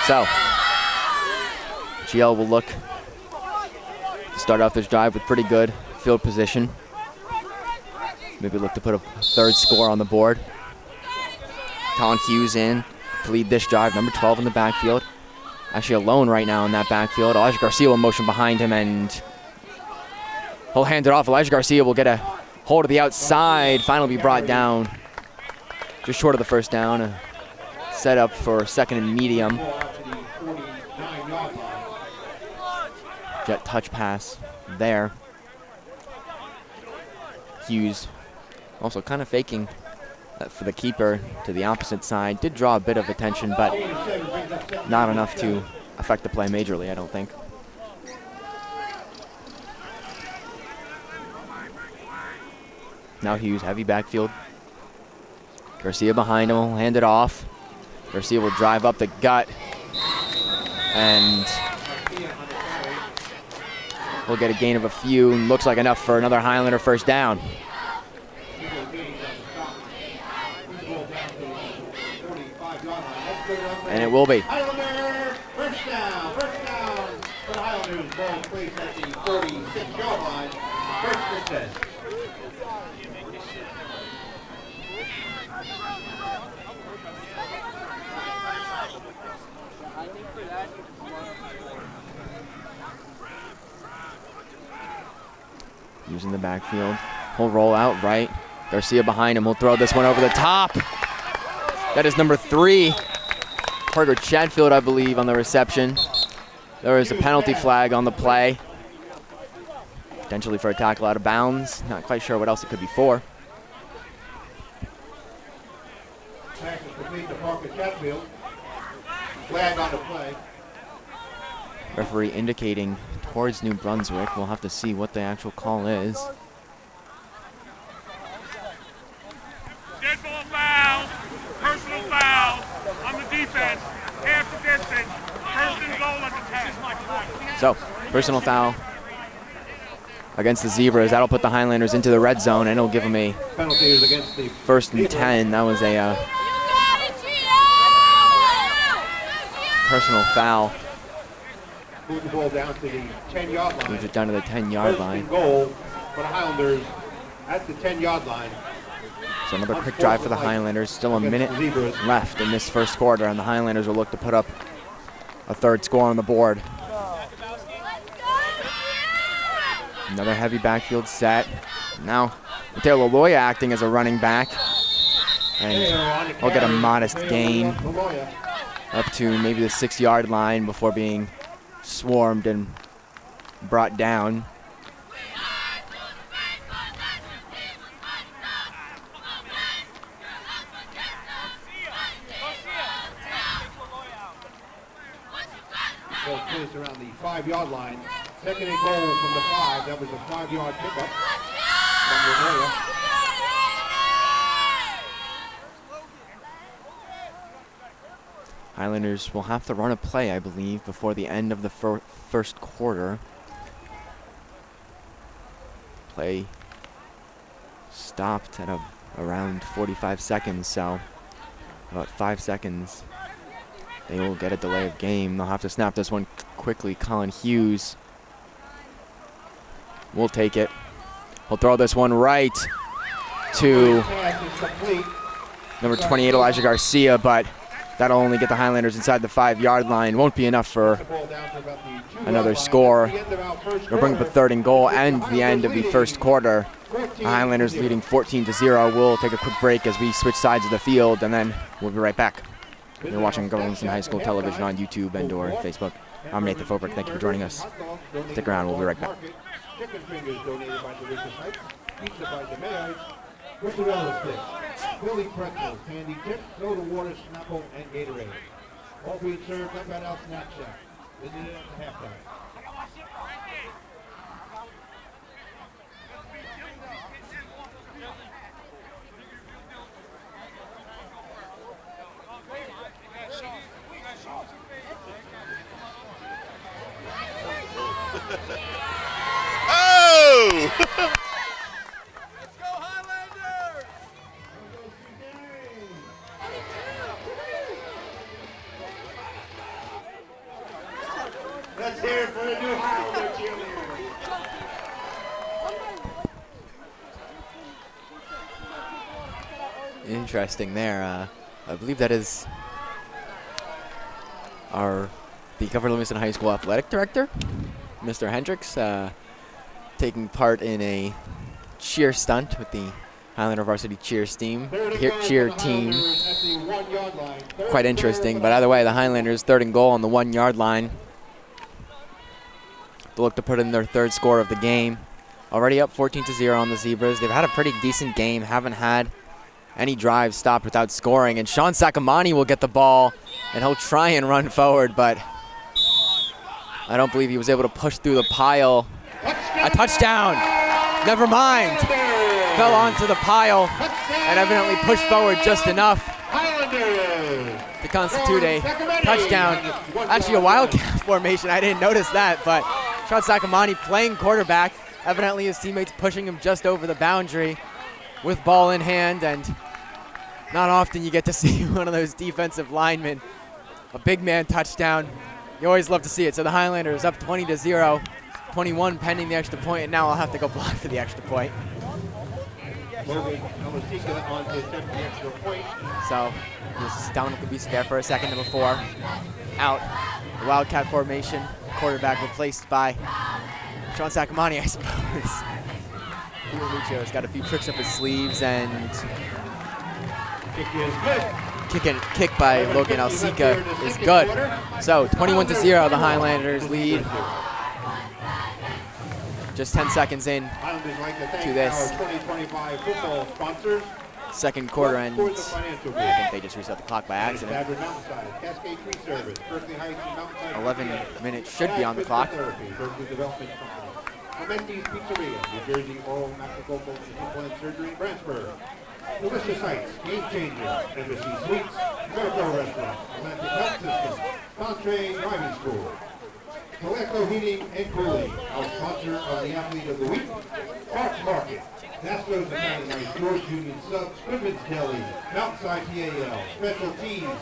So, GL will look to start off this drive with pretty good field position. Maybe look to put a third score on the board. Colin Hughes in to lead this drive, number 12 in the backfield. Actually alone right now in that backfield. Elijah Garcia will motion behind him and he'll hand it off. Elijah Garcia will get a hold of the outside, finally be brought down just short of the first down. A set up for second and medium. Jet touch pass there. Hughes also kind of faking for the keeper to the opposite side. Did draw a bit of attention, but not enough to affect the play majorly, I don't think. Now Hughes, heavy backfield. Garcia behind him, will hand it off. Garcia will drive up the gut and we'll get a gain of a few. Looks like enough for another Highlander first down. And it will be. Highlander, first down for the Highlanders. Ball placed at the 46-yard line. First and 10. Using the backfield. He'll roll out right. Garcia behind him. We'll throw this one over the top. That is number 3. Parker Chatfield, I believe, on the reception. There is a penalty flag on the play. Potentially for a tackle out of bounds. Not quite sure what else it could be for. Pass is complete to Parker Chatfield. Flag on the play. Referee indicating towards New Brunswick. We'll have to see what the actual call is. Dead ball foul, personal foul on the defense, half the distance, first and goal at the 10. So, personal foul against the Zebras. That'll put the Highlanders into the red zone and it'll give them a Penalty is against the first and 10. That was a personal foul. Move the ball down to the 10-yard line. Moves it down to the 10-yard First line. and goal for the Highlanders at the 10-yard line. So another quick drive for the Highlanders. Still a minute left in this first quarter, and the Highlanders will look to put up a third score on the board. Another heavy backfield set. Now, Mateo Laloya acting as a running back. And he'll get a modest gain up to maybe the 6-yard line before being swarmed and brought down. Ball placed around the 5-yard line. Second and goal from the 5. That was a 5-yard pickup from Lanoya. Highlanders will have to run a play, I believe, before the end of the first quarter. Play stopped at around 45 seconds, so about 5 seconds. They will get a delay of game. They'll have to snap this one quickly. Colin Hughes will take it. We'll throw this one right to number 28, Elijah Garcia, but that'll only get the Highlanders inside the 5-yard line. Won't be enough for another score. We'll bring up a third and goal and the end of the first quarter. The Highlanders leading 14-0. We'll take a quick break as we switch sides of the field, and then we'll be right back. You're watching Governor Livingston High School television on YouTube and or Facebook. I'm Nathan Foberg. Thank you for joining us. Stick around. We'll be right back. Chicken fingers donated by Delicious Heights. Pizza by DeMayites. Mozzarella sticks. Philly pretzels, candy chips, soda water, Snapple, and Gatorade. All being served up at our snack shack. Visit it at halftime. Oh! Let's go, Highlander! Let's hear it for the new Highlander cheerleader. Interesting there. I believe that is the Governor Livingston High School athletic director, Mr. Hendricks, taking part in a cheer stunt with the Highlander Varsity cheer team. Quite interesting, but either way, the Highlanders 3rd and goal on the 1 yard line. They'll look to put in their 3rd score of the game. Already up 14-0 on the Zebras. They've had a pretty decent game, haven't had any drives stopped without scoring, and Sean Sacamani will get the ball, and he'll try and run forward, but I don't believe he was able to push through the pile. A touchdown! Never mind. Fell onto the pile and evidently pushed forward just enough to constitute a touchdown. Actually, a wildcat formation. I didn't notice that, but Sean Sacamani playing quarterback. Evidently, his teammates pushing him just over the boundary with ball in hand, and not often you get to see one of those defensive linemen. A big man touchdown. You always love to see it. So the Highlanders up 20-0, 21 pending the extra point, and now I'll have to go block for the extra point. So this Dominic Labisa there for a second, number 4. Out. The wildcat formation. Quarterback replaced by Sean Sacamani, I suppose. Luccio's got a few tricks up his sleeves, and kick by Logan Alsica is good. So 21-0, the Highlanders lead. Just 10 seconds in to this second quarter, and I think they just reset the clock by accident. 11 minutes should be on the clock. Mendy's Pizzeria, New Jersey Oral Macrovocal Implant Surgery in Brandsburg. Delicious Heights, Game Changer, Embassy Suites, Miracle Restaurant, Atlantic Health System, Contrae Driving School, Coleco Heating and Cooling, our sponsor of the Athlete of the Week, Parks Market, Nastro's Academy, George Union Subs, Goodman's Deli, Mountainside TAL, Special Teams,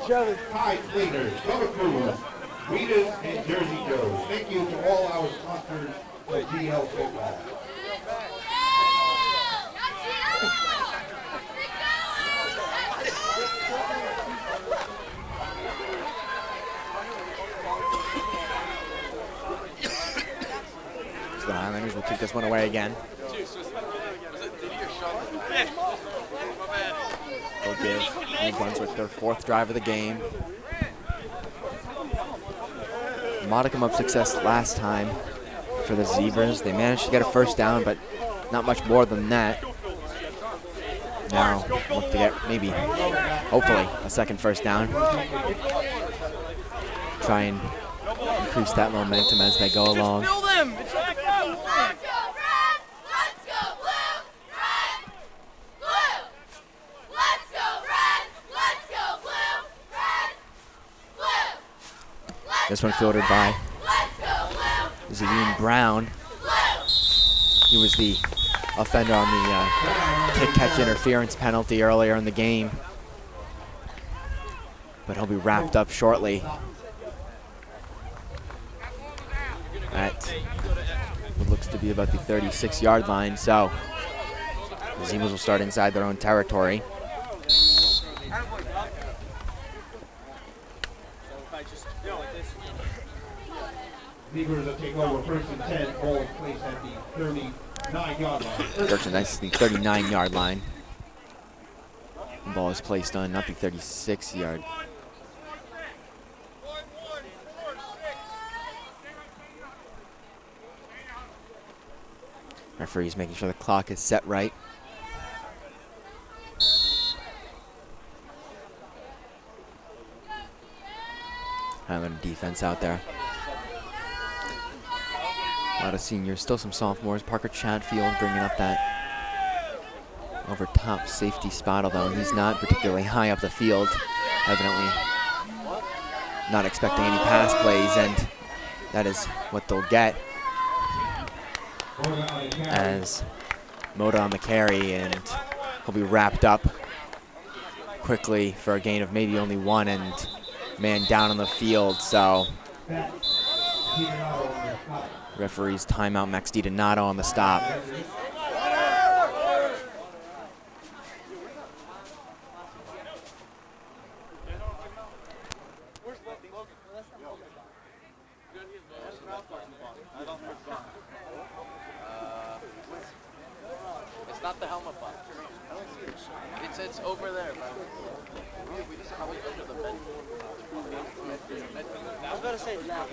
Tide Cleaners, Summer Cruise, Rita's, and Jersey Joe's. Thank you to all our sponsors of GL football. So the Highlanders will kick this one away again. They'll give New Brunswick their 4th drive of the game. Modicum of success last time for the Zebras. They managed to get a 1st down, but not much more than that. Now look to get maybe, hopefully, a 2nd 1st down. Try and increase that momentum as they go along. This one fielded by Ian Brown. He was the offender on the kick-catch interference penalty earlier in the game, but he'll be wrapped up shortly at what looks to be about the 36-yard line. So the Zebras will start inside their own territory. Zebras will take over 1st and 10, ball placed at the 39-yard line. That's the 39-yard line. The ball is placed on not the 36-yard Referee's making sure the clock is set right. Highlander defense out there. A lot of seniors, still some sophomores. Parker Chatfield bringing up that over top safety spot, although he's not particularly high up the field. Evidently not expecting any pass plays, and that is what they'll get as Moda on the carry, and he'll be wrapped up quickly for a gain of maybe only one, and man down on the field. So referee's timeout, Max DiDonato on the stop. It's not the helmet box. It's over there, man. We just probably go to the bed. I was gonna say now.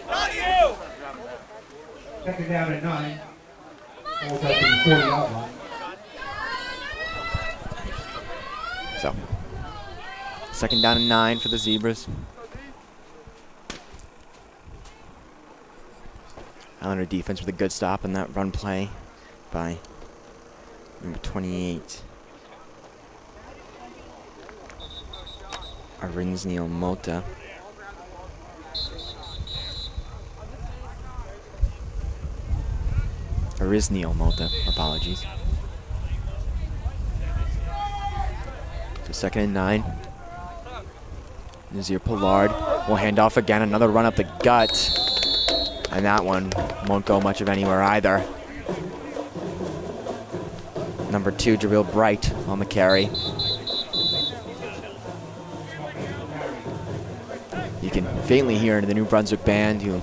Not you! Second down at 9. Almost at the 40-yard line. So, second down and 9 for the Zebras. Highlander defense with a good stop in that run play by number 28. Arinsneil Mota. Arisneil Mota, apologies. So second and 9. Nazir Pollard will hand off again, another run up the gut. And that one won't go much of anywhere either. Number 2, Jabril Bright on the carry. You can faintly hear the New Brunswick band, who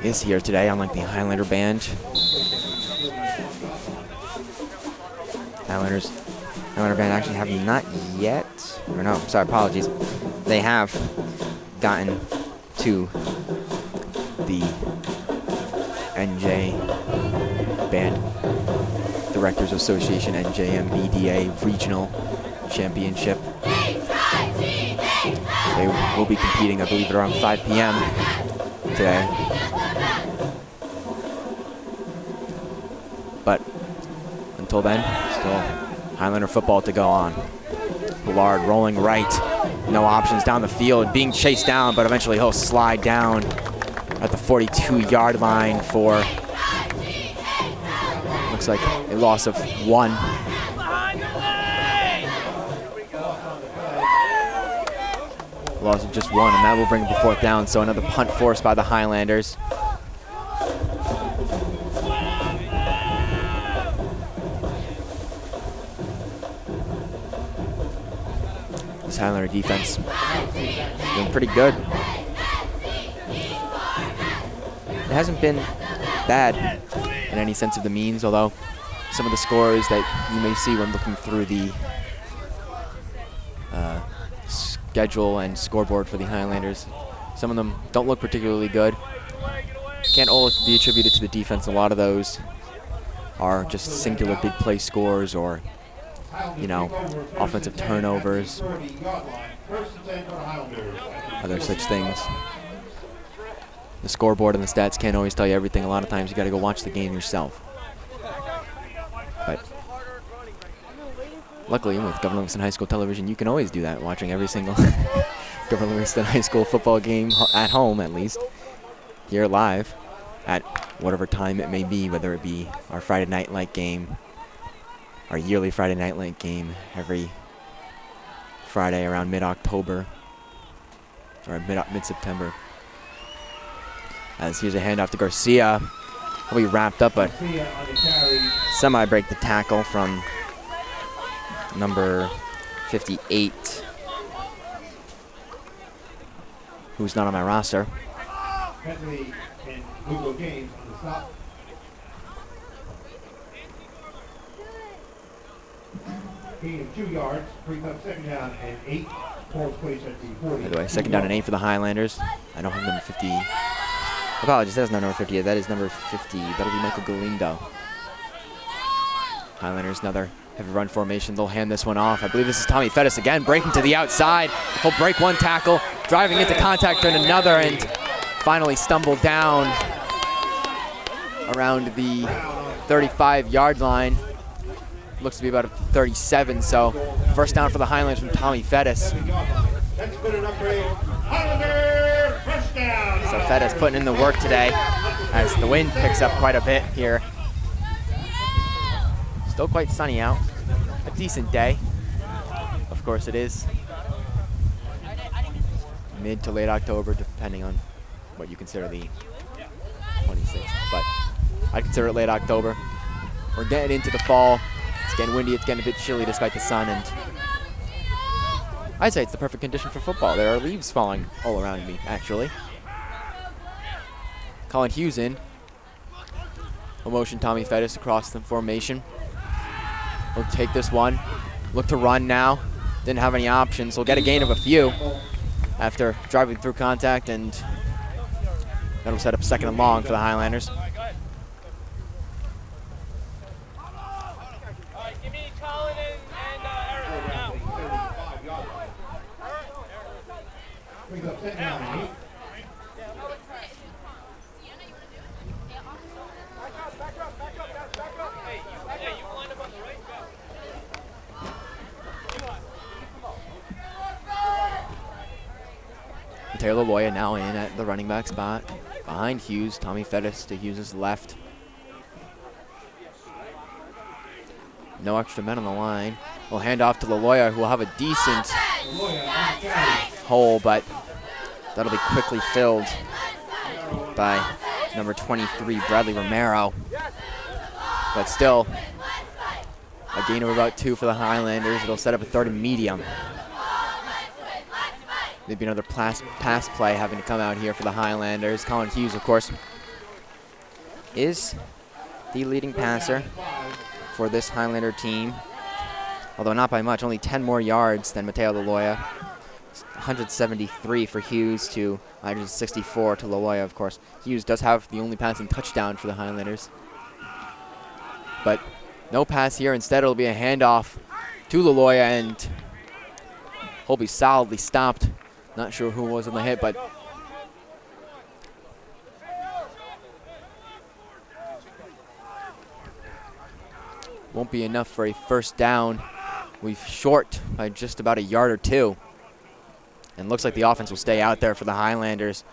is here today, unlike the Highlander band. Highlander band actually have not yet, or no, sorry, apologies. They have gotten to the NJ Band Directors Association, NJMBDA Regional Championship. They will be competing, I believe, at around 5 p.m. today. But until then, still Highlander football to go on. Pollard rolling right, no options down the field, being chased down, but eventually he'll slide down at the 42-yard line for, looks like a loss of 1. Loss of just 1, and that will bring up the 4th down, so another punt forced by the Highlanders. This Highlander defense doing pretty good. It hasn't been bad in any sense of the means, although some of the scores that you may see when looking through the schedule and scoreboard for the Highlanders, some of them don't look particularly good. Can't all be attributed to the defense. A lot of those are just singular big play scores, or, you know, offensive turnovers, other such things. The scoreboard and the stats can't always tell you everything. A lot of times you got to go watch the game yourself. But luckily, with Governor Livingston High School television, you can always do that, watching every single Governor Livingston High School football game at home, at least, here live at whatever time it may be, whether it be our Friday night light game, our yearly Friday night light game every Friday around mid-October, or mid-September. As here's a handoff to Garcia. He'll be wrapped up, but semi-break the tackle from number 58, who's not on my roster. Bentley and Google Games on the stop. Gain of 2 yards, brings up second down and 8. By the way, second down and 8 for the Highlanders. I don't have number 50. Apologies, that's not number 50. That is number 50. That'll be Michael Galindo. Highlanders, another heavy run formation. They'll hand this one off. I believe this is Tommy Fettis again, breaking to the outside. He'll break one tackle, driving into contact on another, and finally stumbled down around the 35-yard line. Looks to be about a 37, so first down for the Highlanders from Tommy Fettis. So Fettis putting in the work today as the wind picks up quite a bit here. Still quite sunny out. A decent day. Of course it is. Mid to late October, depending on what you consider the 26th. But I consider it late October. We're getting into the fall. It's getting windy, it's getting a bit chilly despite the sun, and I'd say it's the perfect condition for football. There are leaves falling all around me, actually. Colin Hughes in. We'll motion Tommy Fettis across the formation. We'll take this one. Look to run now. Didn't have any options. We'll get a gain of a few after driving through contact, and that'll set up second and long for the Highlanders. Taylor Loya now in at the running back spot. Behind Hughes, Tommy Fettis to Hughes' left. No extra men on the line. We'll hand off to Laloya, who will have a decent hole, but that'll be quickly filled by number 23, Bradley Romero. But still, a gain of about 2 for the Highlanders. It'll set up a third and medium. Maybe another pass play having to come out here for the Highlanders. Colin Hughes, of course, is the leading passer for this Highlander team, although not by much, only 10 more yards than Mateo Laloya. 173 for Hughes to 164 to Laloya, of course. Hughes does have the only passing touchdown for the Highlanders. But no pass here. Instead, it'll be a handoff to Laloya, and he'll be solidly stopped. Not sure who was on the hit, but won't be enough for a first down. We've short by just about a yard or two. And looks like the offense will stay out there for the Highlanders.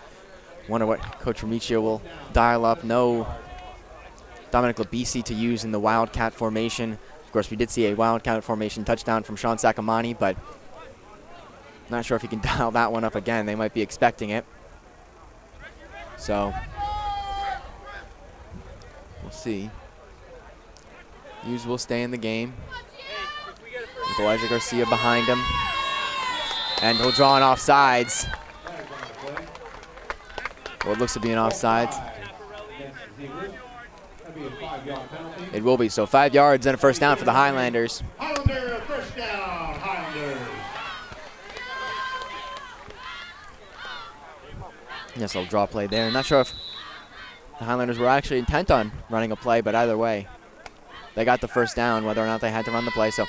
Wonder what Coach Remicchio will dial up. No Dominic Labisi to use in the Wildcat formation. Of course, we did see a Wildcat formation touchdown from Sean Sacamani, but not sure if he can dial that one up again. They might be expecting it. So we'll see. Hughes will stay in the game with Elijah Garcia behind him. And he'll draw an offsides. Well, it looks to be an offsides. It will be, so 5 yards and a first down for the Highlanders. Highlander, first down, Highlanders. Yes, I'll draw play there. Not sure if the Highlanders were actually intent on running a play, but either way, they got the first down, whether or not they had to run the play. So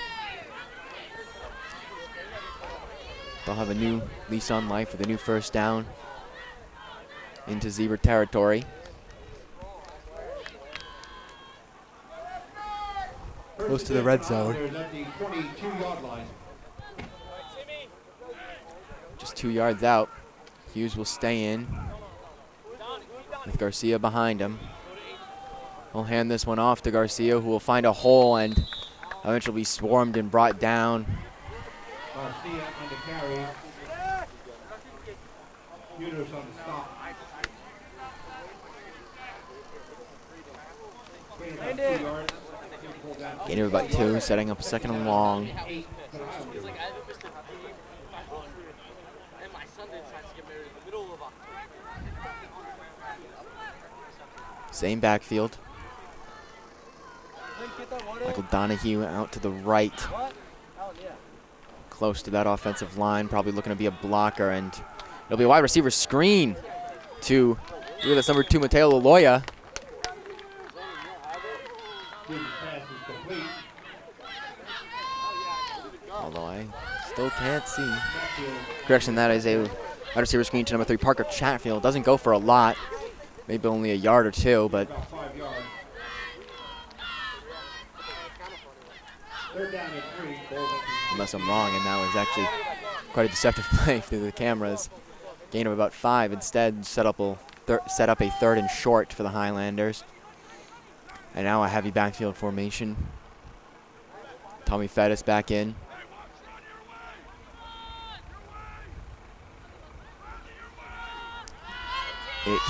they'll have a new lease on life with a new first down into Zebra territory. Close to the red zone. Just 2 yards out. Hughes will stay in with Garcia behind him. We'll hand this one off to Garcia, who will find a hole and eventually be swarmed and brought down. Garcia on the carry. Hughes on the stop. Gain of about 2, setting up a second and long. Same backfield. Michael Donahue out to the right. close to that offensive line, probably looking to be a blocker, and it'll be a wide receiver screen to that's number 2, Mateo Laloya. Although I still can't see. Correction, that is a wide receiver screen to number 3, Parker Chatfield. Doesn't go for a lot, maybe only a yard or 2, but unless I'm wrong, and that was actually quite a deceptive play through the cameras. Gain of about 5. Instead, set up a 3rd and short for the Highlanders. And now a heavy backfield formation. Tommy Fettis back in. It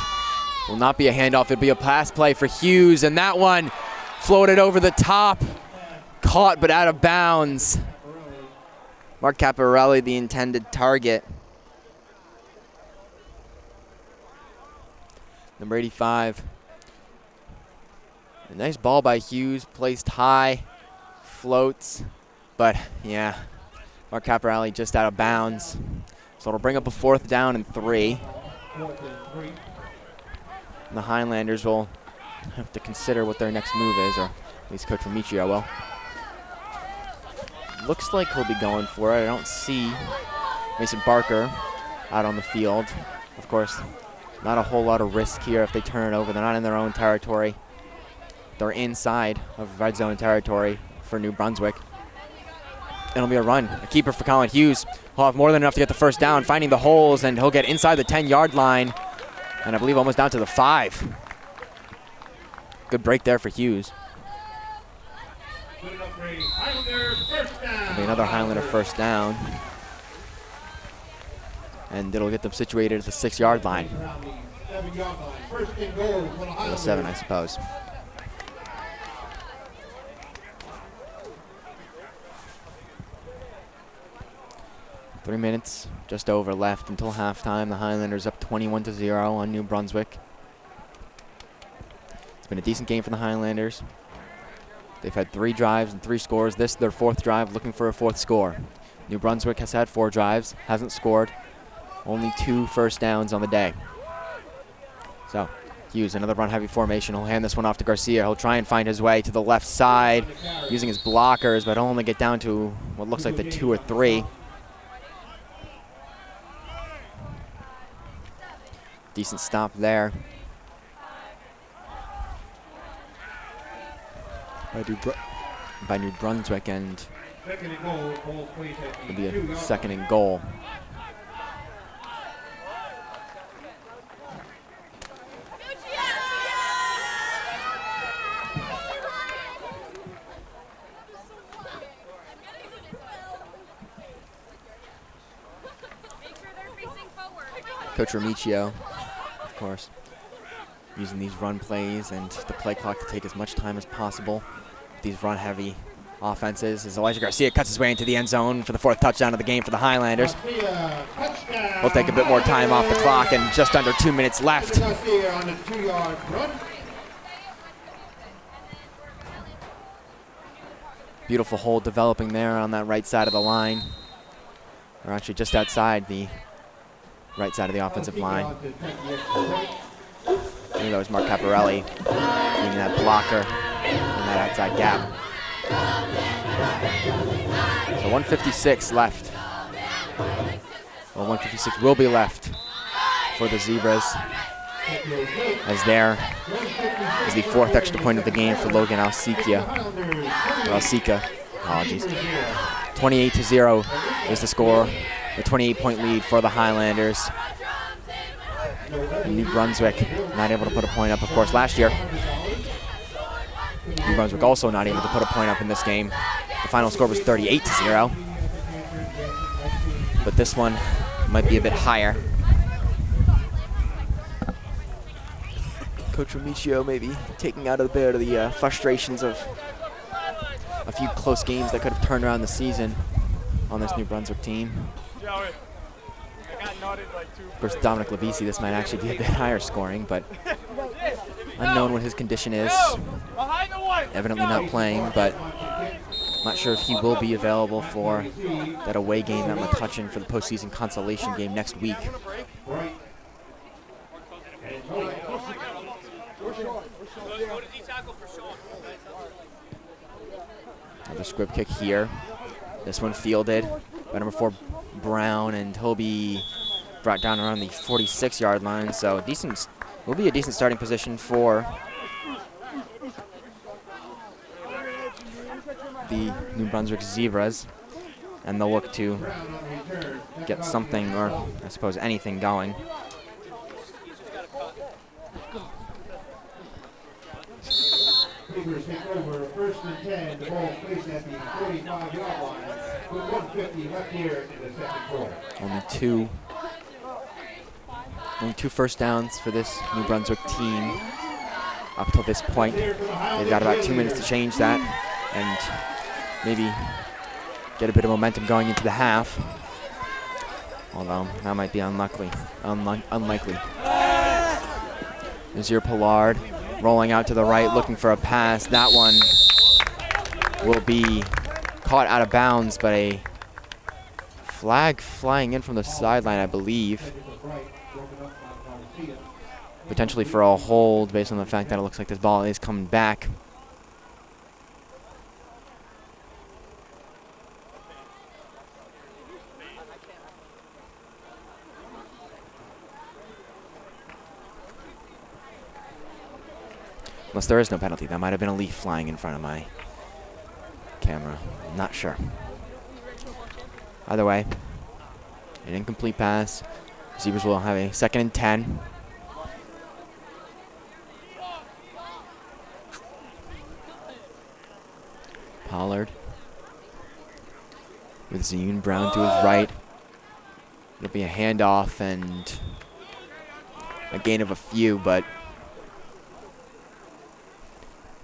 will not be a handoff. It'll be a pass play for Hughes, and that one floated over the top. Caught but out of bounds. Mark Caparelli, the intended target. Number 85. A nice ball by Hughes, placed high, floats, but yeah, Mark Caparelli just out of bounds. So it'll bring up a 4th down and 3. And the Highlanders will have to consider what their next move is, or at least Coach Remicchio will. Looks like he'll be going for it. I don't see Mason Barker out on the field. Of course, not a whole lot of risk here if they turn it over. They're not in their own territory. They're inside of red zone territory for New Brunswick. It'll be a run. A keeper for Colin Hughes. He'll have more than enough to get the 1st down, finding the holes, and he'll get inside the 10-yard line, and I believe almost down to the 5. Good break there for Hughes. It'll be another Highlander 1st down. And it'll get them situated at the 6-yard line. Or the 7, I suppose. Three minutes just over left until halftime. The Highlanders up 21-0 on New Brunswick. It's been a decent game for the Highlanders. They've had 3 drives and 3 scores. This is their 4th drive, looking for a 4th score. New Brunswick has had 4 drives, hasn't scored. Only 2 first downs on the day. So Hughes, another run-heavy formation. He'll hand this one off to Garcia. He'll try and find his way to the left side using his blockers, but only get down to what looks like the 2 or 3. Decent stop there by New Brunswick, and it'll be a 2nd and goal. Coach Remicchio, of course, using these run plays and the play clock to take as much time as possible. These run-heavy offenses as Elijah Garcia cuts his way into the end zone for the 4th touchdown of the game for the Highlanders. We'll take a bit more time off the clock, and just under 2 minutes left. Beautiful hole developing there on that right side of the line. Or actually just outside the right side of the offensive line. I think that was Mark Caparelli being that blocker in that outside gap. So 1:56 left. Well, 1:56 will be left for the Zebras, as there is the 4th extra point of the game for Logan Alsika. Apologies. 28-0 is the score. The 28-point lead for the Highlanders. And New Brunswick not able to put a point up, of course, last year. New Brunswick also not able to put a point up in this game. The final score was 38-0. But this one might be a bit higher. Coach Remicchio maybe taking out a bit of the frustrations of a few close games that could have turned around the season on this New Brunswick team. Of course, Dominic Levisi, this might actually be a bit higher scoring, but unknown what his condition is. Evidently not playing, but Not sure if he will be available for that away game at Metuchen for the postseason consolation game next week. Another squib kick here. This one fielded by number 4 Brown, and he'll be brought down around the 46-yard line. So decent, will be a decent starting position for the New Brunswick Zebras, and they'll look to get something, or I suppose anything, going. Zebras take over 1st and 10. The ball placed at the 45-yard line with 1:50 left here in the second quarter. Only two first downs for this New Brunswick team up till this point. They've got about 2 minutes to change that and maybe get a bit of momentum going into the half. Although that might be unlikely. Nazir Pollard rolling out to the right, looking for a pass. That one will be caught out of bounds, but a flag flying in from the sideline, I believe. Potentially for a hold based on the fact that it looks like this ball is coming back. Unless there is no penalty. That might have been a leaf flying in front of my camera. I'm not sure. Either way, an incomplete pass. Zebras will have a 2nd and 10. Pollard with Zune Brown to his right. It'll be a handoff and a gain of a few, but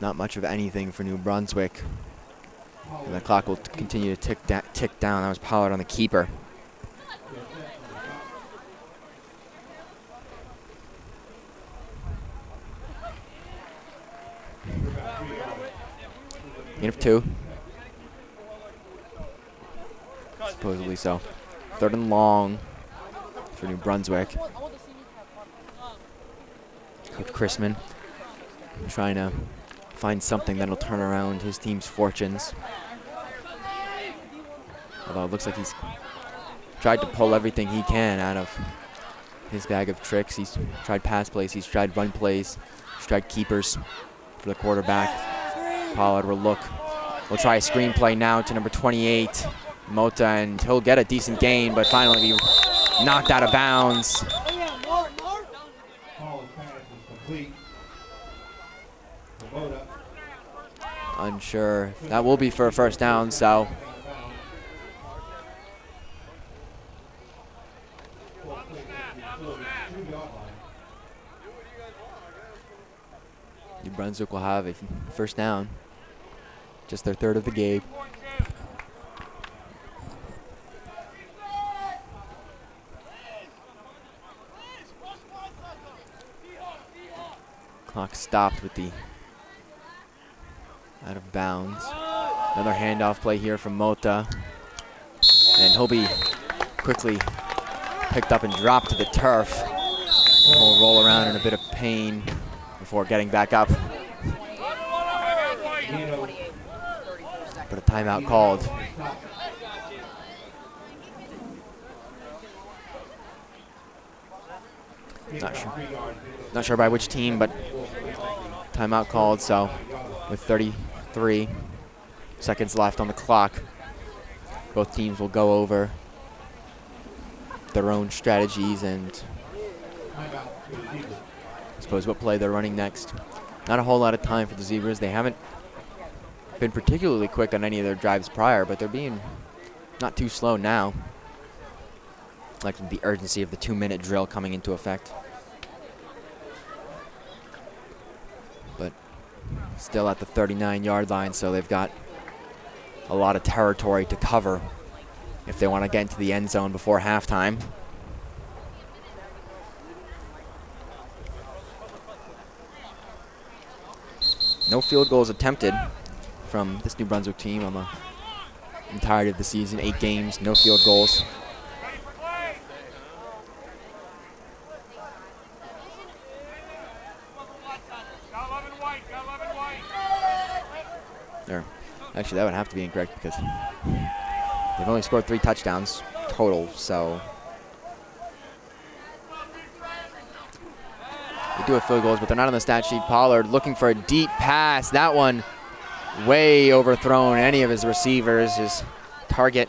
not much of anything for New Brunswick. And the clock will continue to tick down. That was Pollard on the keeper. Gain of 2. Supposedly so. 3rd and long for New Brunswick. Coach Chrisman trying to find something that'll turn around his team's fortunes. Although it looks like he's tried to pull everything he can out of his bag of tricks. He's tried pass plays, he's tried run plays, he's tried keepers for the quarterback. Pollard will try a screen play now to number 28, Mota, and he'll get a decent gain, but finally be knocked out of bounds. Unsure. That will be for a 1st down, so. New Brunswick will have a 1st down. Just their 3rd of the game. Clock stopped with the out of bounds. Another handoff play here from Mota. And he'll be quickly picked up and dropped to the turf. He'll roll around in a bit of pain before getting back up. But a timeout called. Not sure by which team, but timeout called. So with 33 seconds left on the clock, both teams will go over their own strategies and I suppose what play they're running next. Not a whole lot of time for the Zebras. They haven't been particularly quick on any of their drives prior, but they're being not too slow now. Like the urgency of the 2-minute drill coming into effect. But still at the 39-yard line, so they've got a lot of territory to cover if they want to get into the end zone before halftime. No field goals attempted from this New Brunswick team on the entirety of the season, 8 games, no field goals. There. Actually, that would have to be incorrect because they've only scored 3 touchdowns total, so they do have field goals, but they're not on the stat sheet. Pollard looking for a deep pass. That one way overthrown any of his receivers. His target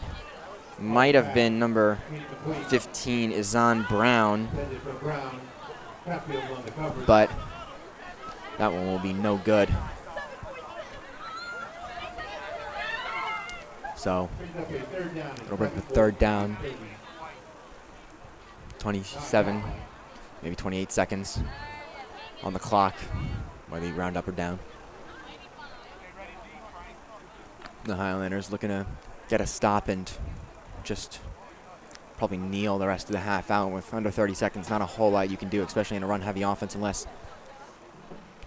might have been number 15, Izan Brown, but that one will be no good. So it'll bring the 3rd down, 27, maybe 28 seconds on the clock, whether you round up or down. The Highlanders looking to get a stop and just probably kneel the rest of the half out with under 30 seconds. Not a whole lot you can do, especially in a run-heavy offense, unless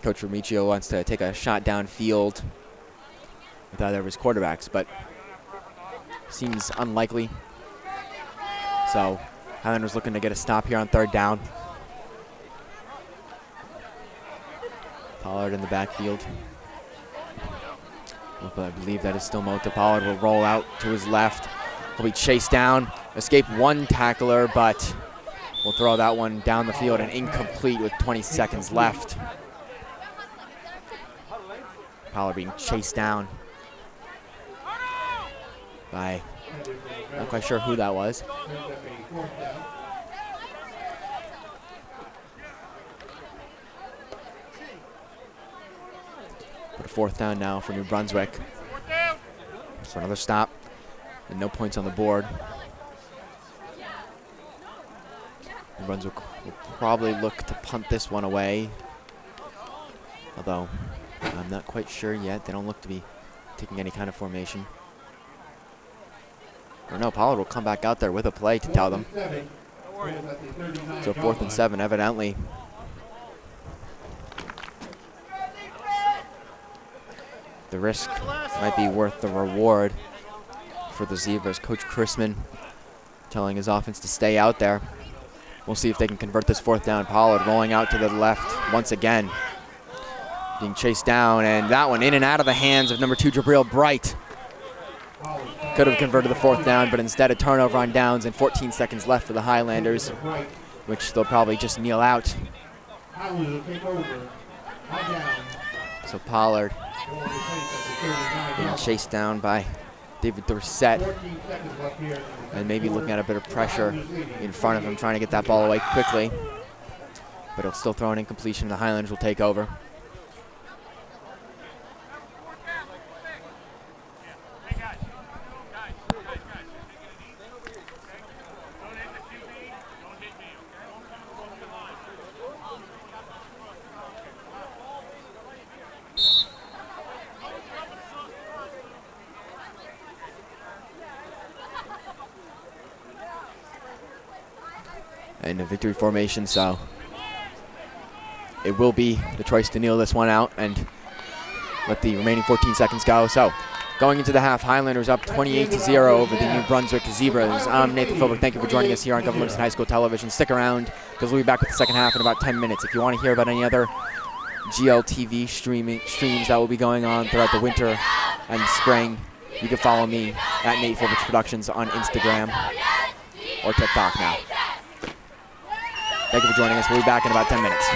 Coach Remicchio wants to take a shot downfield with either of his quarterbacks, but seems unlikely. So Highlanders looking to get a stop here on 3rd down. Pollard in the backfield. But I believe that is still Mota. Pollard will roll out to his left. He'll be chased down, escape one tackler, but will throw that one down the field and incomplete with 20 seconds left. Pollard being chased down by, not quite sure who that was. But a 4th down now for New Brunswick. So another stop and no points on the board. New Brunswick will probably look to punt this one away, although I'm not quite sure yet. They don't look to be taking any kind of formation. Or no, Pollard will come back out there with a play to tell them. So 4th and 7, evidently. The risk might be worth the reward for the Zebras. Coach Chrisman telling his offense to stay out there. We'll see if they can convert this 4th down. Pollard rolling out to the left once again. Being chased down, and that one in and out of the hands of number 2, Jabril Bright. Could have converted the 4th down, but instead a turnover on downs and 14 seconds left for the Highlanders, which they'll probably just kneel out. So Pollard being chased down by David Dorsett, and maybe looking at a bit of pressure in front of him, trying to get that ball away quickly. But he'll still throw an incompletion. The Highlanders will take over. In a victory formation, so it will be the choice to kneel this one out and let the remaining 14 seconds go. So going into the half, Highlanders up 28-0 over the New Brunswick Zebras. I'm Nathan Philbrick. Thank you for joining us here on Governor Livingston High School Television. Stick around because we'll be back with the second half in about 10 minutes. If you want to hear about any other GLTV streams that will be going on throughout the winter and spring, you can follow me at Nate Philbrick Productions on Instagram or TikTok now. Thank you for joining us. We'll be back in about 10 minutes.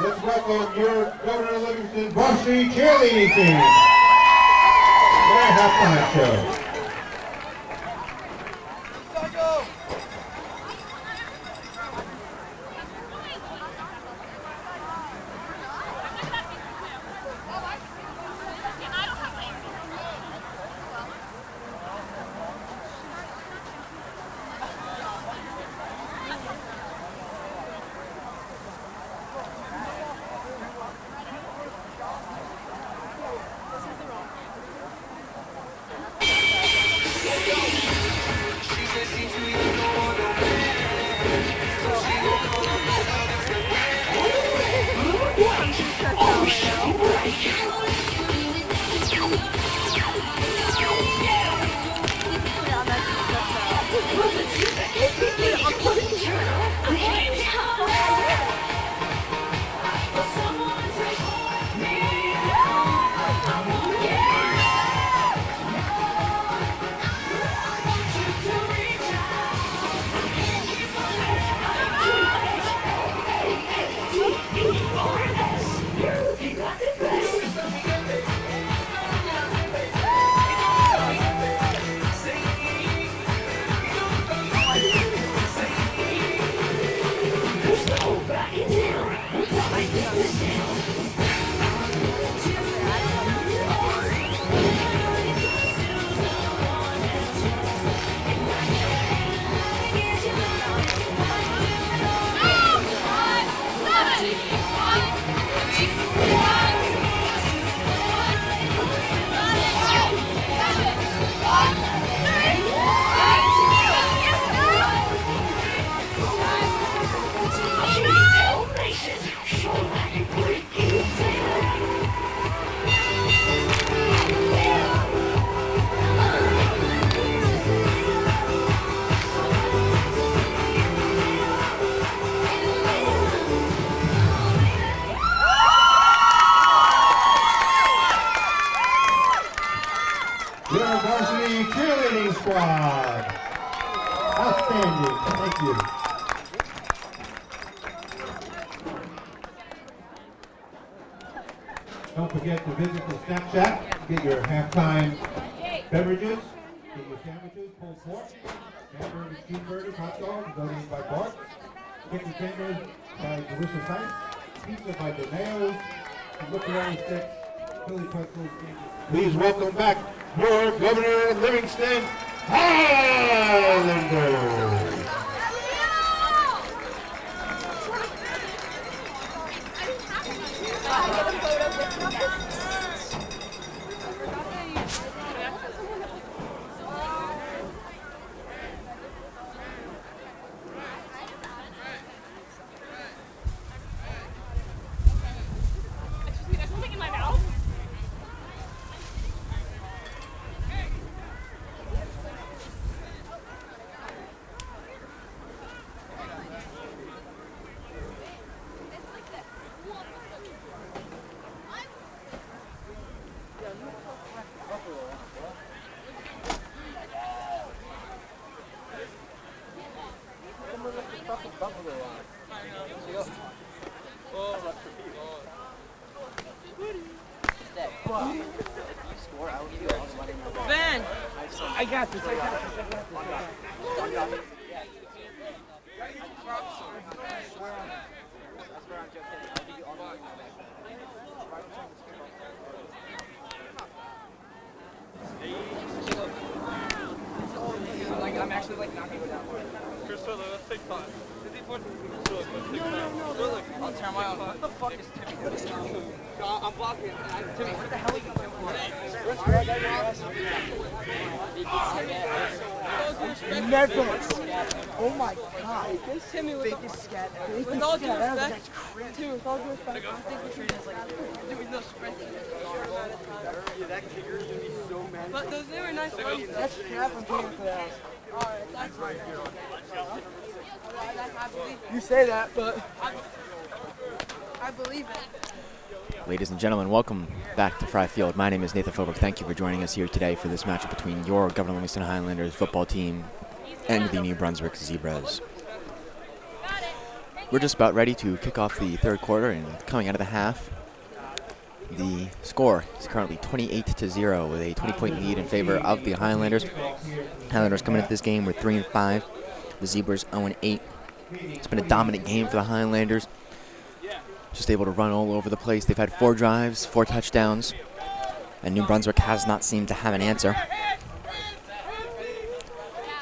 Let's welcome your Governor Livingston Varsity cheerleading team. Their halftime show. the squad. Outstanding. Thank you. Don't forget to visit the snack shack. Get your halftime beverages. Get your sandwiches, pulled pork, hamburgers, cheeseburgers, hot dogs, donated by Bart. Chicken tenders by Delicious Ice. Pizza by DeMayo's. Look around sticks. Philly pretzels. Please welcome back your Governor Livingston Highlanders. Ben! I got this. I'm actually not gonna go down. Crystal, let's take time. No. I'll turn my own. What the fuck is Timmy doing? No, I'm blocking it. Timmy, what the hell are you doing? Never. Oh my god. Timmy, biggest scat ever. With all due respect, Timmy, with all due respect, I think we should just doing no sprinting. Yeah, that kicker is gonna be so mad. But those they were nice. That's cap. I'm paying for that. Alright, that's right. You say that, but I believe it. Ladies and gentlemen, welcome back to Fry Field. My name is Nathan Philbrick. Thank you for joining us here today for this matchup between your Governor Livingston Highlanders football team and the New Brunswick Zebras. We're just about ready to kick off the third quarter, and coming out of the half, the score is currently 28-0 with a 20-point lead in favor of the Highlanders. Highlanders coming into this game were 3-5. The Zebras 0-8. It's been a dominant game for the Highlanders. Just able to run all over the place. They've had 4 drives, 4 touchdowns, and New Brunswick has not seemed to have an answer.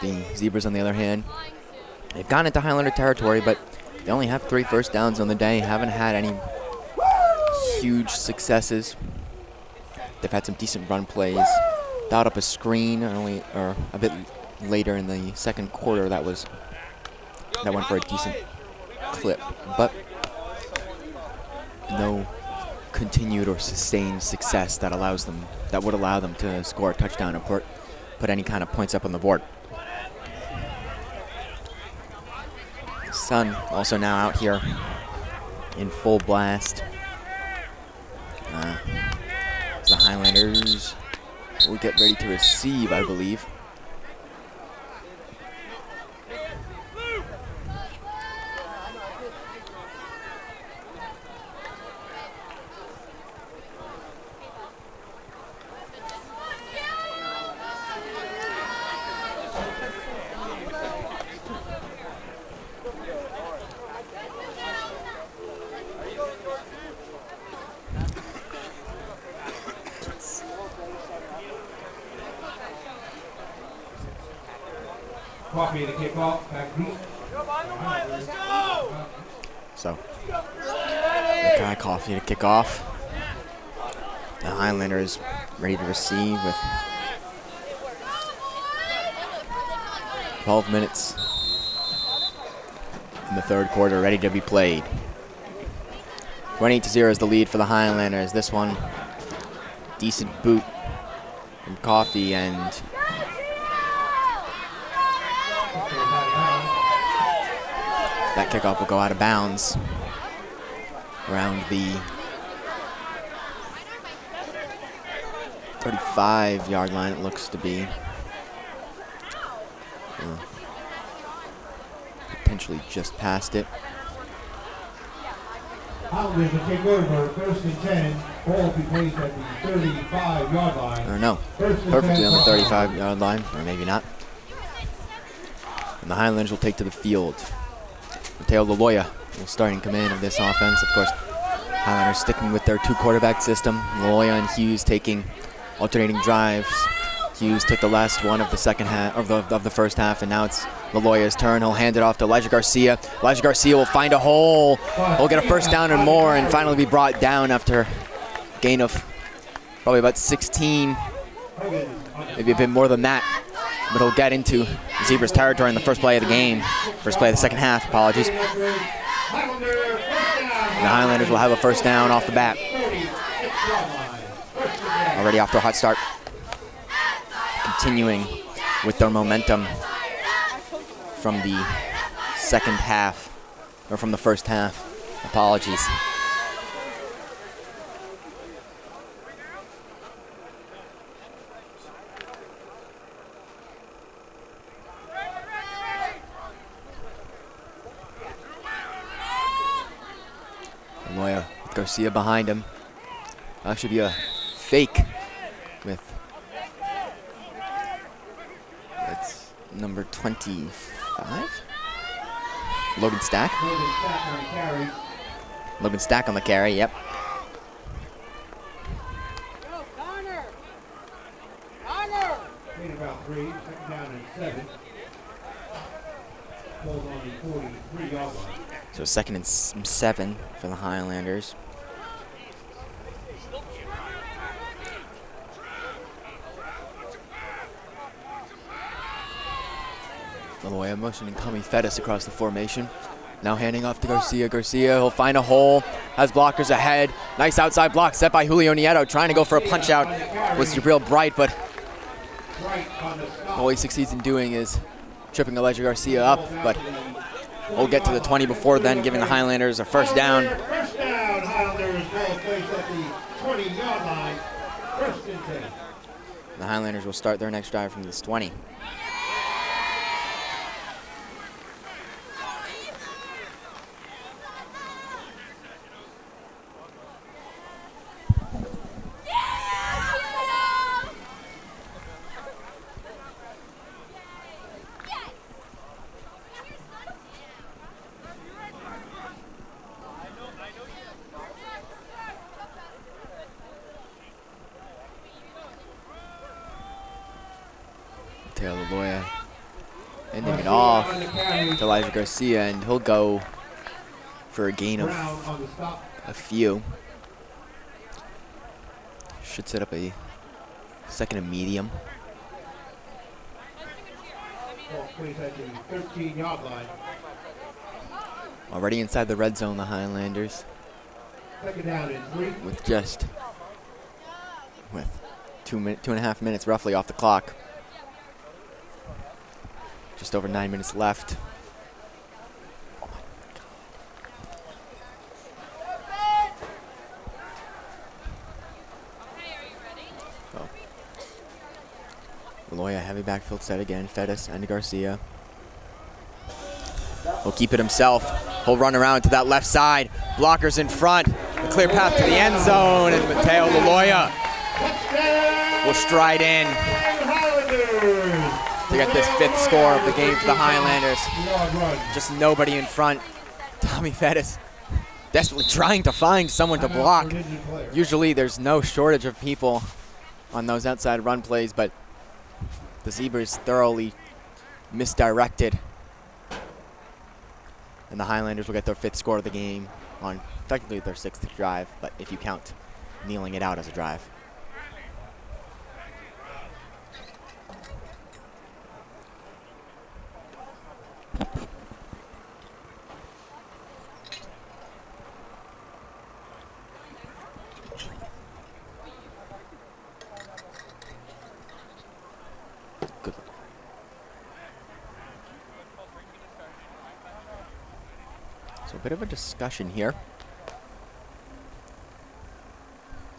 The Zebras, on the other hand, they've gotten into Highlander territory, but they only have 3 first downs on the day. Haven't had any huge successes. They've had some decent run plays. Dialed up a screen or a bit later in the second quarter that went for a decent clip, but no continued or sustained success that would allow them to score a touchdown and put any kind of points up on the board. The sun also now out here in full blast. The Highlanders will get ready to receive, I believe. Coffee to kick off. Back deep. So, Mackay Coffee to kick off. The Highlanders ready to receive with 12 minutes in the third quarter ready to be played. 28-0 is the lead for the Highlanders. This one, decent boot from Coffee, and that kickoff will go out of bounds around the 35-yard line, it looks to be. Potentially just past it. Highlanders will take over, 1st and 10. Ball will be placed at the 35-yard line. Or no, First and perfectly 10 on the for 35-yard line, or maybe not. And the Highlanders will take to the field. Mateo Laloya will start in command of this offense. Of course, Highlanders sticking with their 2-quarterback system. Laloya and Hughes taking alternating drives. Hughes took the last one of the second half, of the first half, and now it's Laloya's turn. He'll hand it off to Elijah Garcia. Elijah Garcia will find a hole. He'll get a first down and more, and finally be brought down after a gain of probably about 16, maybe a bit more than that. But he'll get into Zebras territory in the first play of the game. First play of the second half, apologies. And the Highlanders will have a first down off the bat. Already off to a hot start. Continuing with their momentum from the second half, or from the first half. Apologies. Laloya with Garcia behind him. That should be a fake with, that's number 25? Logan Stack? Logan Stack on the carry, yep. About 3, second down and 7. Ball's on the 43-yard line. So 2nd and 7 for the Highlanders. Laloya motioning Kami Fettis across the formation. Now handing off to Garcia. Garcia, he'll find a hole, has blockers ahead. Nice outside block set by Julio Nieto, trying to go for a punch out with Jabril Bright, but all he succeeds in doing is tripping Elijah Garcia up, but we'll get to the 20 before then, giving the Highlanders a first down. First down, Highlanders, ball placed at the 20-yard line, 1st and 10. The Highlanders will start their next drive from this 20. Laloya ending it off to Elijah Garcia, and he'll go for a gain of a few. Should set up a 2nd and medium. Already inside the red zone, the Highlanders. With just two and a half minutes roughly off the clock. Just over 9 minutes left. Oh. Laloya, heavy backfield set again. Fettis and Garcia. He'll keep it himself. He'll run around to that left side. Blockers in front. A clear path to the end zone, and Mateo Laloya will stride in to get this 5th score of the game for the Highlanders. Just nobody in front. Tommy Fettis desperately trying to find someone to block. Usually there's no shortage of people on those outside run plays, but the Zebras thoroughly misdirected. And the Highlanders will get their 5th score of the game on technically their 6th drive, but if you count kneeling it out as a drive. Good. So a bit of a discussion here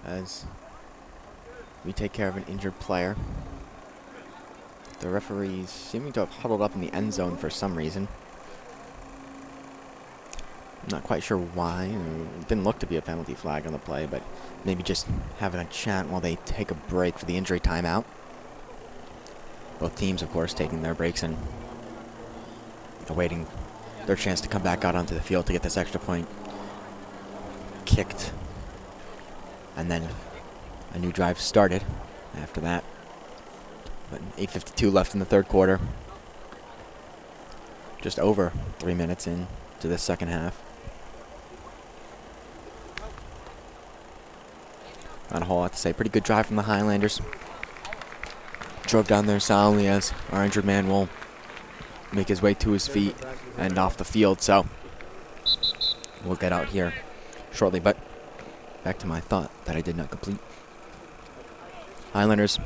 as we take care of an injured player. The referees seeming to have huddled up in the end zone for some reason. I'm not quite sure why. It didn't look to be a penalty flag on the play, but maybe just having a chat while they take a break for the injury timeout. Both teams, of course, taking their breaks and awaiting their chance to come back out onto the field to get this extra point kicked. And then a new drive started after that. But 8:52 left in the third quarter. Just over 3 minutes into the second half. Not a whole lot to say. Pretty good drive from the Highlanders. Drove down there solidly as our injured man will make his way to his feet and off the field. So we'll get out here shortly. But back to my thought that I did not complete. Highlanders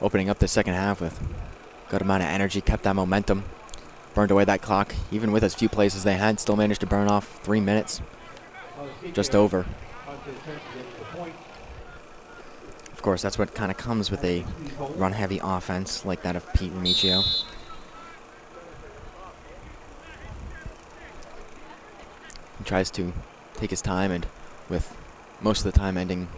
opening up the second half with a good amount of energy, kept that momentum, burned away that clock. Even with as few plays as they had, still managed to burn off 3 minutes. Just over. Of course, that's what kind of comes with a run-heavy offense like that of Pete Remigio. He tries to take his time, and with most of the time ending,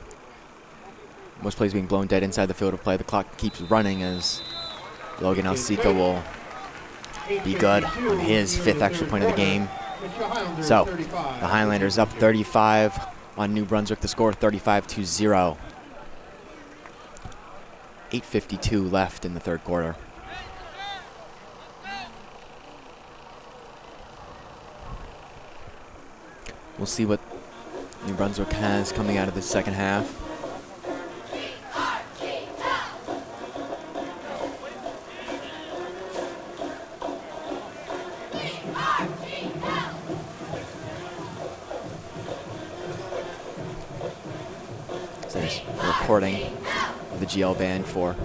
most plays being blown dead inside the field of play, the clock keeps running as Logan Alcica will be good on his 5th extra point of the game. So the Highlanders up 35 on New Brunswick. The score 35-0. 8:52 left in the third quarter. We'll see what New Brunswick has coming out of the second half. So there's a recording of the GL band for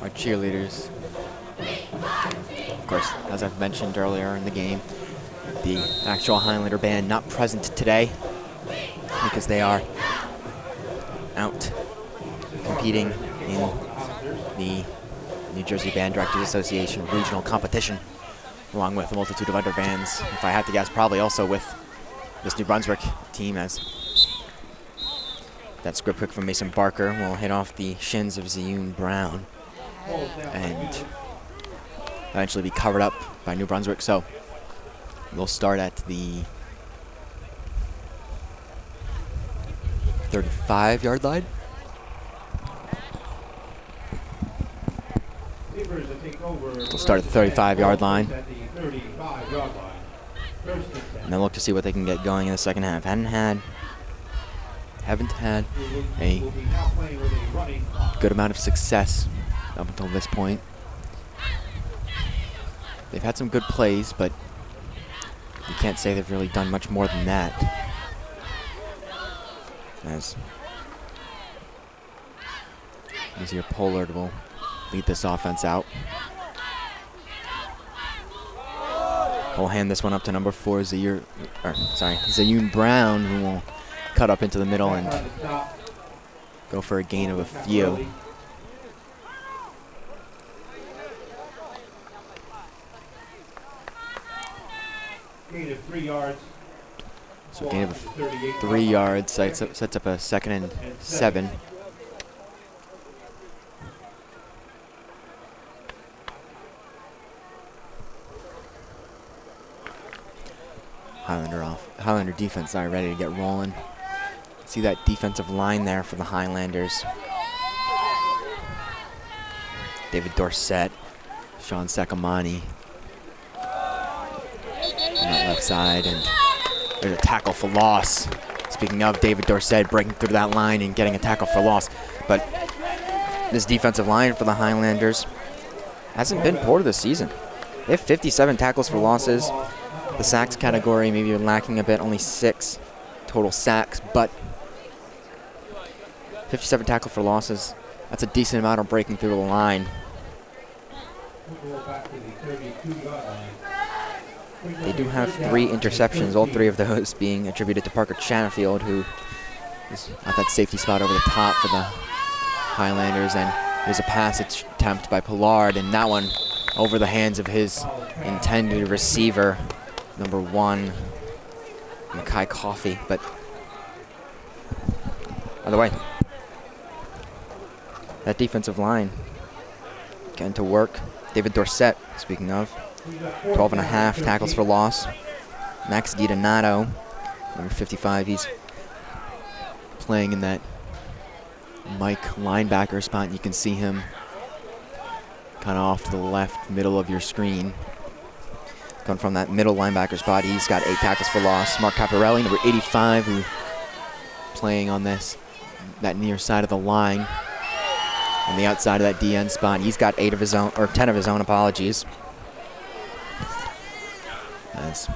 our cheerleaders. Of course, as I've mentioned earlier in the game, the actual Highlander band not present today because they are out competing in the New Jersey Band Directors Association regional competition, along with a multitude of other bands. If I had to guess, probably also with this New Brunswick team, as that script kick from Mason Barker will hit off the shins of Zayun Brown and eventually be covered up by New Brunswick. So we'll start at the 35-yard line. We'll start at the 35-yard line. And then look to see what they can get going in the second half. Haven't had a good amount of success up until this point. They've had some good plays, but you can't say they've really done much more than that. As Easier Pollard will lead this offense out. We'll hand this one up to number 4, Zayun Brown, who will cut up into the middle and go for a gain of a few. Gain of 3 yards. So gain of 3 yards, sets up a 2nd and 7. Highlander defense ready to get rolling. See that defensive line there for the Highlanders. David Dorsett, Sean Sacamani on that left side, and there's a tackle for loss. Speaking of David Dorsett breaking through that line and getting a tackle for loss, but this defensive line for the Highlanders hasn't been poor this season. They have 57 tackles for losses. The sacks category maybe lacking a bit, only 6 total sacks, but 57 tackle for losses, that's a decent amount of breaking through the line. They do have 3 interceptions, all 3 of those being attributed to Parker Chatterfield, who is at that safety spot over the top for the Highlanders, and There's a pass attempt by Pollard, and that one over the hands of his intended receiver, number 1, Mackay Coffey. But either way, that defensive line getting to work. David Dorsett, speaking of, 12.5 tackles for loss. Max DiDonato, number 55, he's playing in that Mike linebacker spot, and you can see him kind of off to the left middle of your screen. Going from that middle linebacker spot, he's got 8 tackles for loss. Mark Caparelli, number 85, who playing on that near side of the line. On the outside of that DN spot, he's got 10 of his own, apologies. As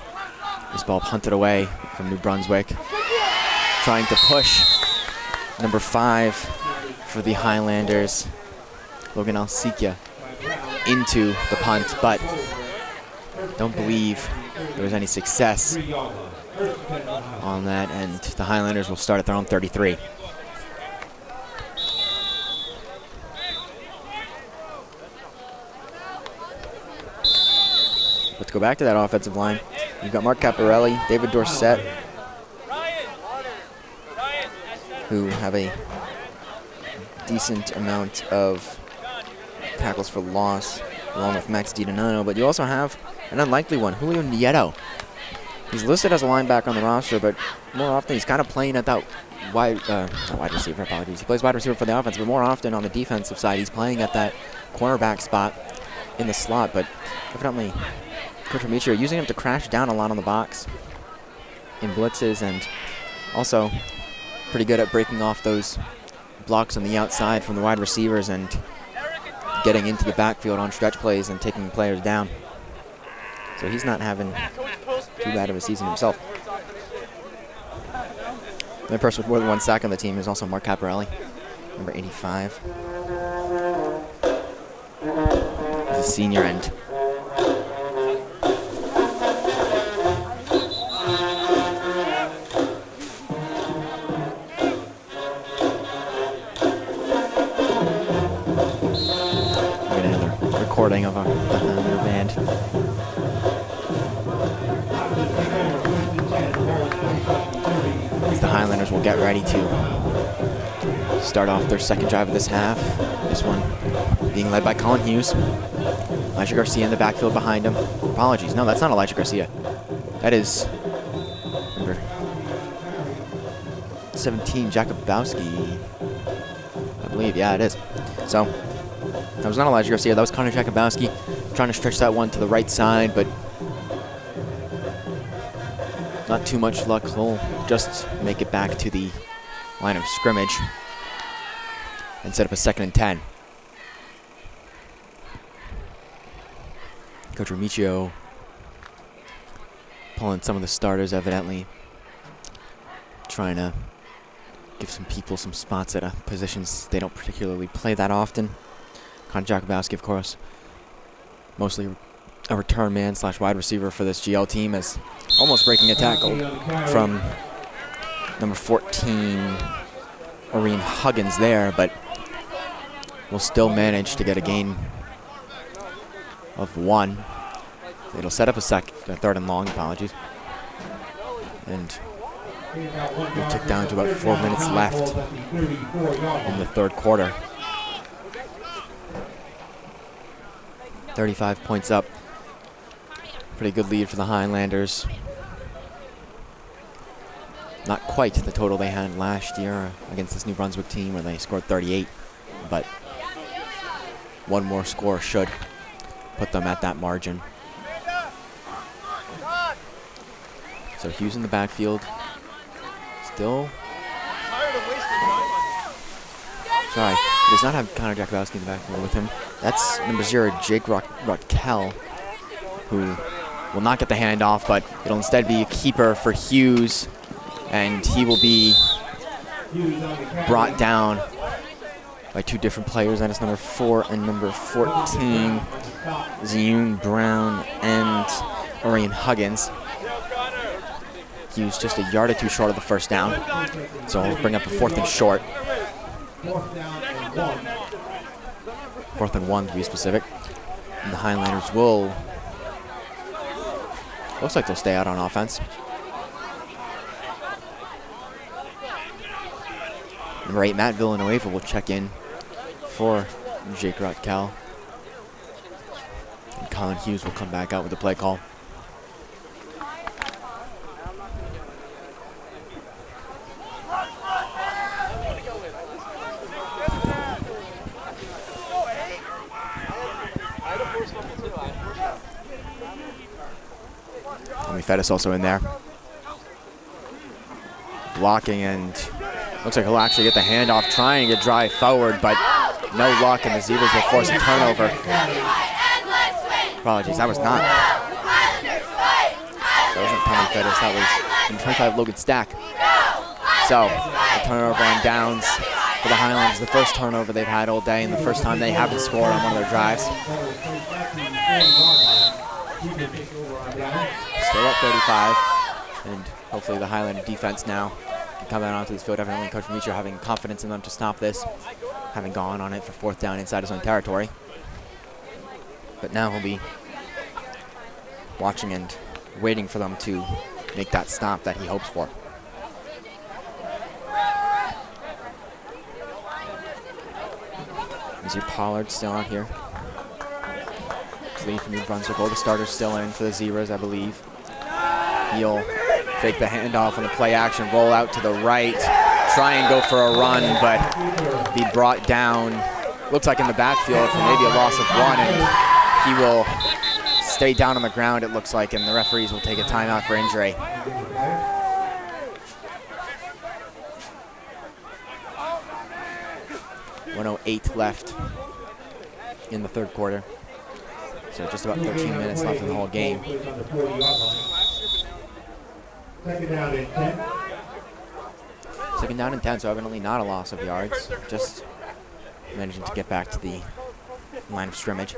this ball punted away from New Brunswick. Trying to push number 5 for the Highlanders, Logan Alsikia, into the punt, but don't believe there was any success on that, and the Highlanders will start at their own 33. Let's go back to that offensive line. You've got Mark Caparelli, David Dorsett, who have a decent amount of tackles for loss, along with Max DiDonato, but you also have an unlikely one, Julio Nieto. He's listed as a linebacker on the roster, but more often he's kind of playing at that not wide receiver, apologies. He plays wide receiver for the offense, but more often on the defensive side, he's playing at that cornerback spot in the slot, but evidently Coach Amicio using him to crash down a lot on the box in blitzes, and also pretty good at breaking off those blocks on the outside from the wide receivers and getting into the backfield on stretch plays and taking players down. So he's not having too bad of a season himself. The person with more than 1 sack on the team is also Mark Caparelli, number 85. He's a senior end. Recording of our band. As the Highlanders will get ready to start off their second drive of this half. This one being led by Colin Hughes. Elijah Garcia in the backfield behind him. Apologies, no, that's not Elijah Garcia. That is number 17, Jakubowski. I believe, yeah, it is. So that was not Elijah Garcia, that was Connor Jakubowski trying to stretch that one to the right side, but not too much luck. He'll just make it back to the line of scrimmage and set up a 2nd and 10. Coach Amicio pulling some of the starters, evidently trying to give some people some spots at positions they don't particularly play that often. Connor Jakubowski, of course, mostly a return man / wide receiver for this GL team, as almost breaking a tackle from number 14, Oreen Huggins there, but will still manage to get a gain of 1. It'll set up a 3rd and long, apologies. And we'll tick down to about 4 minutes left in the 3rd quarter. 35 points up. Pretty good lead for the Highlanders. Not quite the total they had last year against this New Brunswick team where they scored 38, but one more score should put them at that margin. So Hughes in the backfield. Still. Sorry, he does not have Connor Jakubowski in the backfield with him. That's number 0, Jake Rotkel, who will not get the handoff, but it'll instead be a keeper for Hughes, and he will be brought down by 2 different players. That is number 4 and number 14, Ziyun Brown and Orion Huggins. Hughes just a yard or 2 short of the 1st down, so he'll bring up a 4th and short. 4th down and 1. 4th and 1 to be specific. And the Highlanders will, looks like they'll stay out on offense. Number 8, Matt Villanueva will check in for Jake Rotkel. And Colin Hughes will come back out with the play call. Fettis also in there. Blocking, and looks like he'll actually get the handoff, trying to get drive forward, but no luck, and the Zebras will force a turnover. Apologies, that was not. That wasn't Tommy Fettis, that was in 25 Logan Stack. So, a turnover on downs for the Highlanders. The first turnover they've had all day, and the first time they haven't scored on one of their drives. Still up 35, and hopefully the Highlander defense now can come out onto this field. Evidently, Coach Mitchell having confidence in them to stop this, having gone on it for 4th down inside his own territory. But now he'll be watching and waiting for them to make that stop that he hopes for. Is your Pollard still out here? Lee from New Brunswick. All the starters still in for the Zebras, I believe. He'll fake the handoff on the play action, roll out to the right, try and go for a run, but be brought down, looks like in the backfield for maybe a loss of 1, and he will stay down on the ground, it looks like, and the referees will take a timeout for injury. .108 left in the 3rd quarter. So just about 13 minutes left in the whole game. Second down and 10. Second down and 10, so evidently not a loss of yards. Just managing to get back to the line of scrimmage.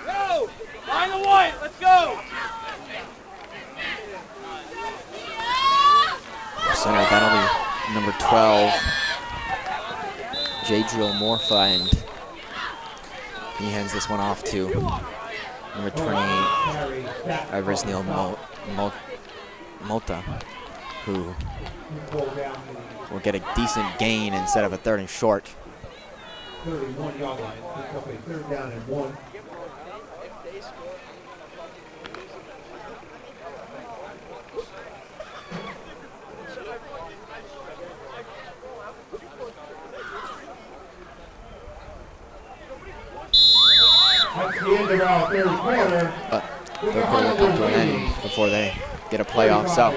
Go! Line the white, let's go! Center, that'll be number 12, J-Drill Morpha, and he hands this one off to number 28, Ivers-Neil Multa, who will get a decent gain instead of a 3rd and short. 31-yard line, pick up a 3rd down and 1. That's the end of our 3rd quarter. But 3rd quarter will come to an end before they get a playoff. So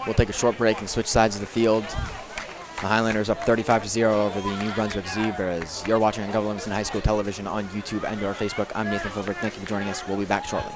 we'll take a short break and switch sides of the field. The Highlanders up 35-0 over the New Brunswick Zebras. You're watching on Governor Livingston High School Television on YouTube and or Facebook. I'm Nathan Philbrick. Thank you for joining us. We'll be back shortly.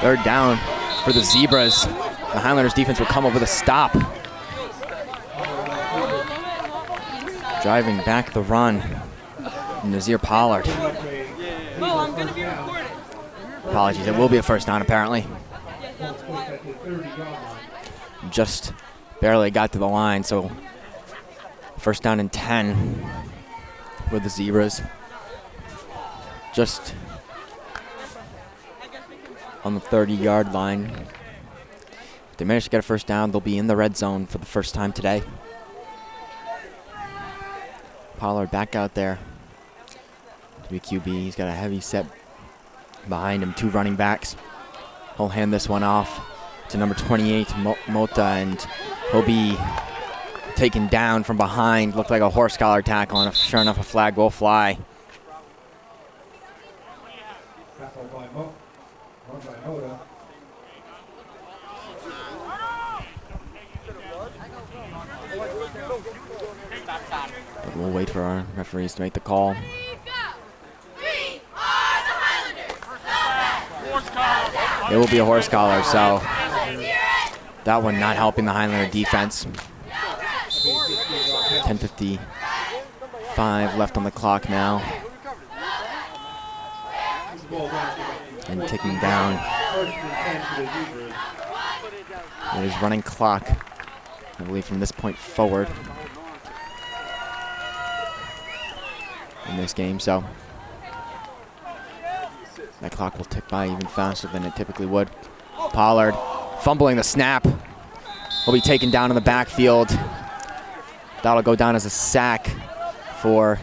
Third down for the Zebras. The Highlanders defense will come up with a stop. Driving back the run, Nazir Pollard. I'm gonna be recorded. Apologies, it will be a first down apparently. Yeah, that's why. Just barely got to the line, so first down and 10 with the Zebras. Just on the 30-yard line. If they manage to get a first down, they'll be in the red zone for the first time today. Pollard back out there to be QB. He's got a heavy set behind him, 2 running backs. He'll hand this one off to number 28, Mota, and he'll be taken down from behind. Looked like a horse collar tackle, and sure enough, a flag will fly. But we'll wait for our referees to make the call. It will be a horse collar, so that one not helping the Highlander defense. 10:55 left on the clock now. And ticking down. It is running clock, I believe, from this point forward in this game, so that clock will tick by even faster than it typically would. Pollard fumbling the snap. Will be taken down in the backfield. That'll go down as a sack for,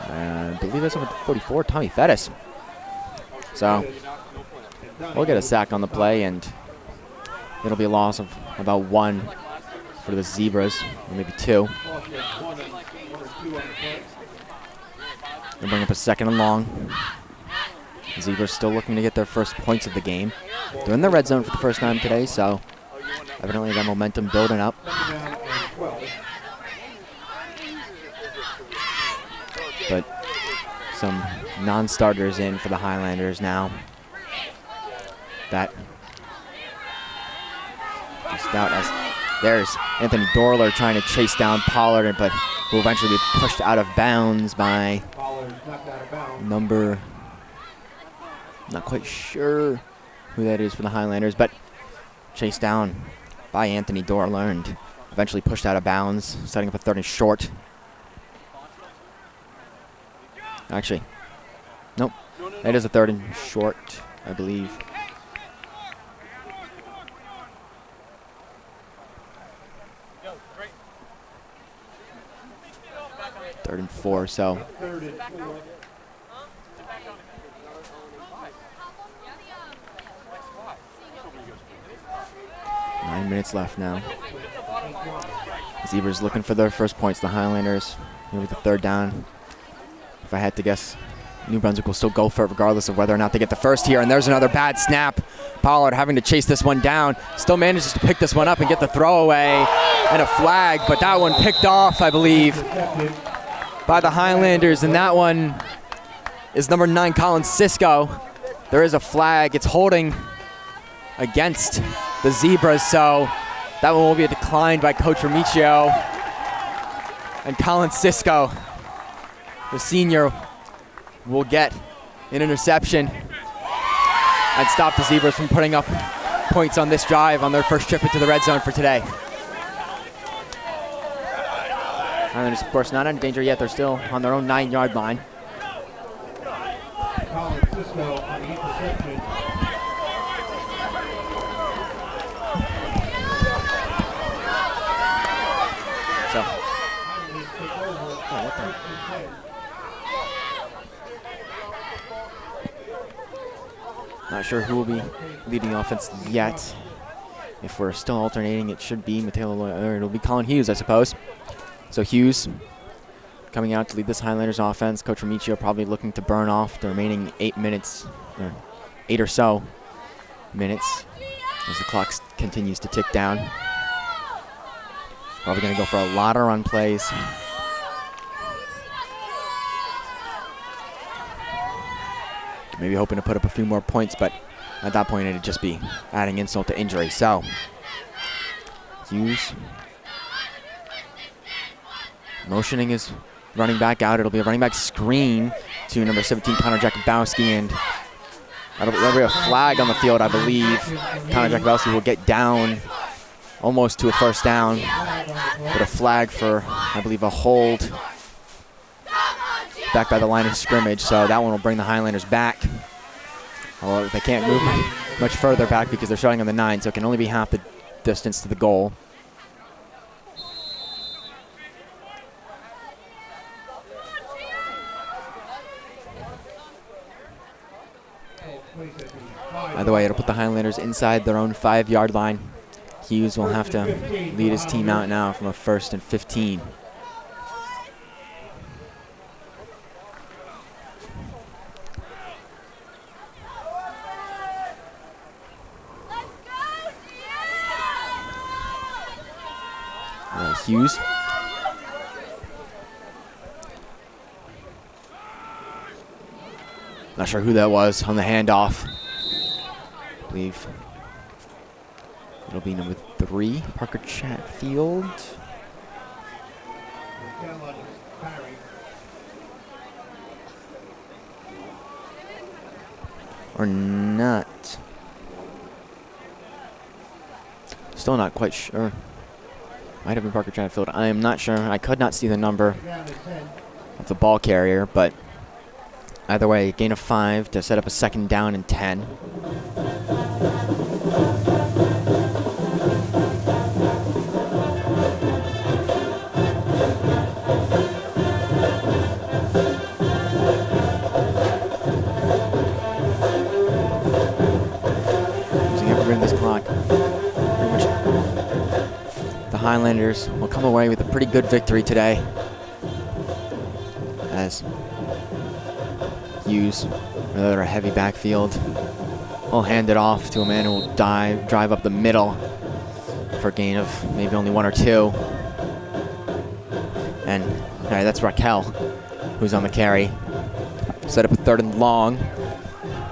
I believe that's number 44, Tommy Fettis. So we'll get a sack on the play, and it'll be a loss of about 1 for the Zebras, or maybe 2. They'll bring up a 2nd and long. The Zebras still looking to get their first points of the game. They're in the red zone for the first time today, so evidently that momentum building up. But some non-starters in for the Highlanders now. That just out as there's Anthony Dorler trying to chase down Pollard, but will eventually be pushed out of bounds by number, not quite sure who that is for the Highlanders, but chased down by Anthony Dorler and eventually pushed out of bounds, setting up a 3rd and short. Actually, nope, that is a 3rd and short, I believe. Third and 4, so 9 minutes left now. Zebras looking for their first points. The Highlanders here with the 3rd down. If I had to guess, New Brunswick will still go for it regardless of whether or not they get the first here. And there's another bad snap. Pollard having to chase this one down. Still manages to pick this one up and get the throwaway and a flag, but that one picked off, I believe, by the Highlanders, and that one is number 9, Colin Cisco. There is a flag. It's holding against the Zebras, so that one will be declined by Coach Remicchio. And Colin Cisco, the senior, will get an interception and stop the Zebras from putting up points on this drive on their first trip into the red zone for today. Highlanders, of course, not in danger yet. They're still on their own 9-yard line. Colin Cisco on the interception. So, not sure who will be leading the offense yet. If we're still alternating, it should be Mateo Loy, or it'll be Colin Hughes, I suppose. So Hughes coming out to lead this Highlanders offense. Coach Remicchio probably looking to burn off the remaining 8 minutes, or 8 or so minutes, as the clock continues to tick down. Probably going to go for a lot of run plays. Maybe hoping to put up a few more points, but at that point it'd just be adding insult to injury. So Hughes motioning his running back out. It'll be a running back screen to number 17, Connor Jakubowski, and there'll be a flag on the field, I believe. Connor Jakubowski will get down almost to a first down, but a flag for, I believe, a hold back by the line of scrimmage. So that one will bring the Highlanders back. Although they can't move much further back because they're starting on the 9, so it can only be half the distance to the goal. Either way, it'll put the Highlanders inside their own 5-yard line. Hughes will have to lead his team out now from a 1st and 15. Hughes. Not sure who that was on the handoff. I believe it'll be number 3, Parker Chatfield. Or not. Still not quite sure. Might have been Parker Chatfield. I am not sure. I could not see the number of the ball carrier, but either way, gain of 5 to set up a 2nd down and 10. Using every bit of this clock. The Highlanders will come away with a pretty good victory today, as Hughes, another heavy backfield, will hand it off to a man who will drive up the middle for a gain of maybe only 1 or 2. And that's Raquel, who's on the carry. Set up a 3rd and long,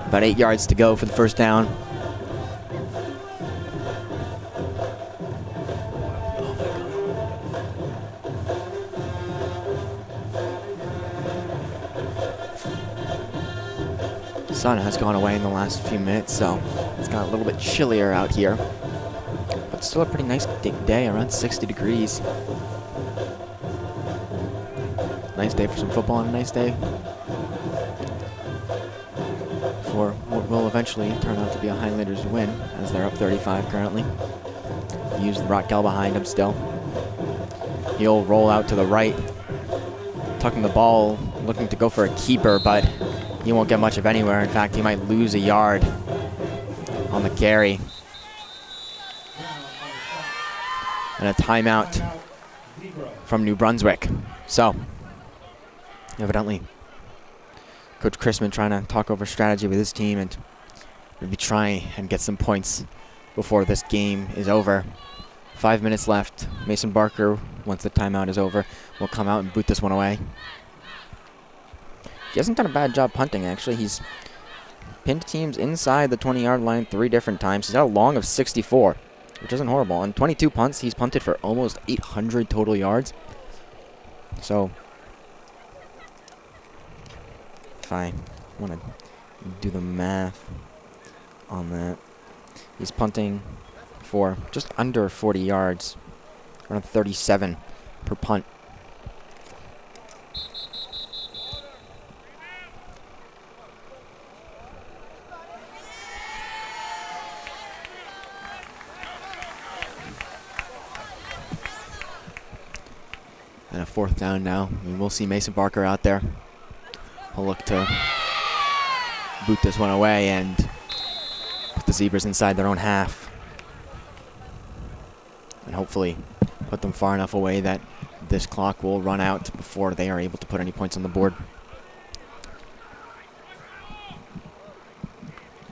about 8 yards to go for the 1st down. The sun has gone away in the last few minutes, so it's got a little bit chillier out here. But still a pretty nice day, around 60 degrees. Nice day for some football and a nice day for what will eventually turn out to be a Highlanders win, as they're up 35 currently. Use Raquel behind him still. He'll roll out to the right, tucking the ball, looking to go for a keeper, but he won't get much of anywhere. In fact, he might lose a yard on the carry. And a timeout from New Brunswick. So, evidently, Coach Chrisman trying to talk over strategy with his team and maybe try and get some points before this game is over. 5 minutes left. Mason Barker, once the timeout is over, will come out and boot this one away. He hasn't done a bad job punting, actually. He's pinned teams inside the 20-yard line 3 different times. He's got a long of 64, which isn't horrible. On 22 punts, he's punted for almost 800 total yards. So, if I want to do the math on that, he's punting for just under 40 yards, around 37 per punt. And a 4th down now. I mean, we'll see Mason Barker out there. He'll look to boot this one away and put the Zebras inside their own half. And hopefully put them far enough away that this clock will run out before they are able to put any points on the board.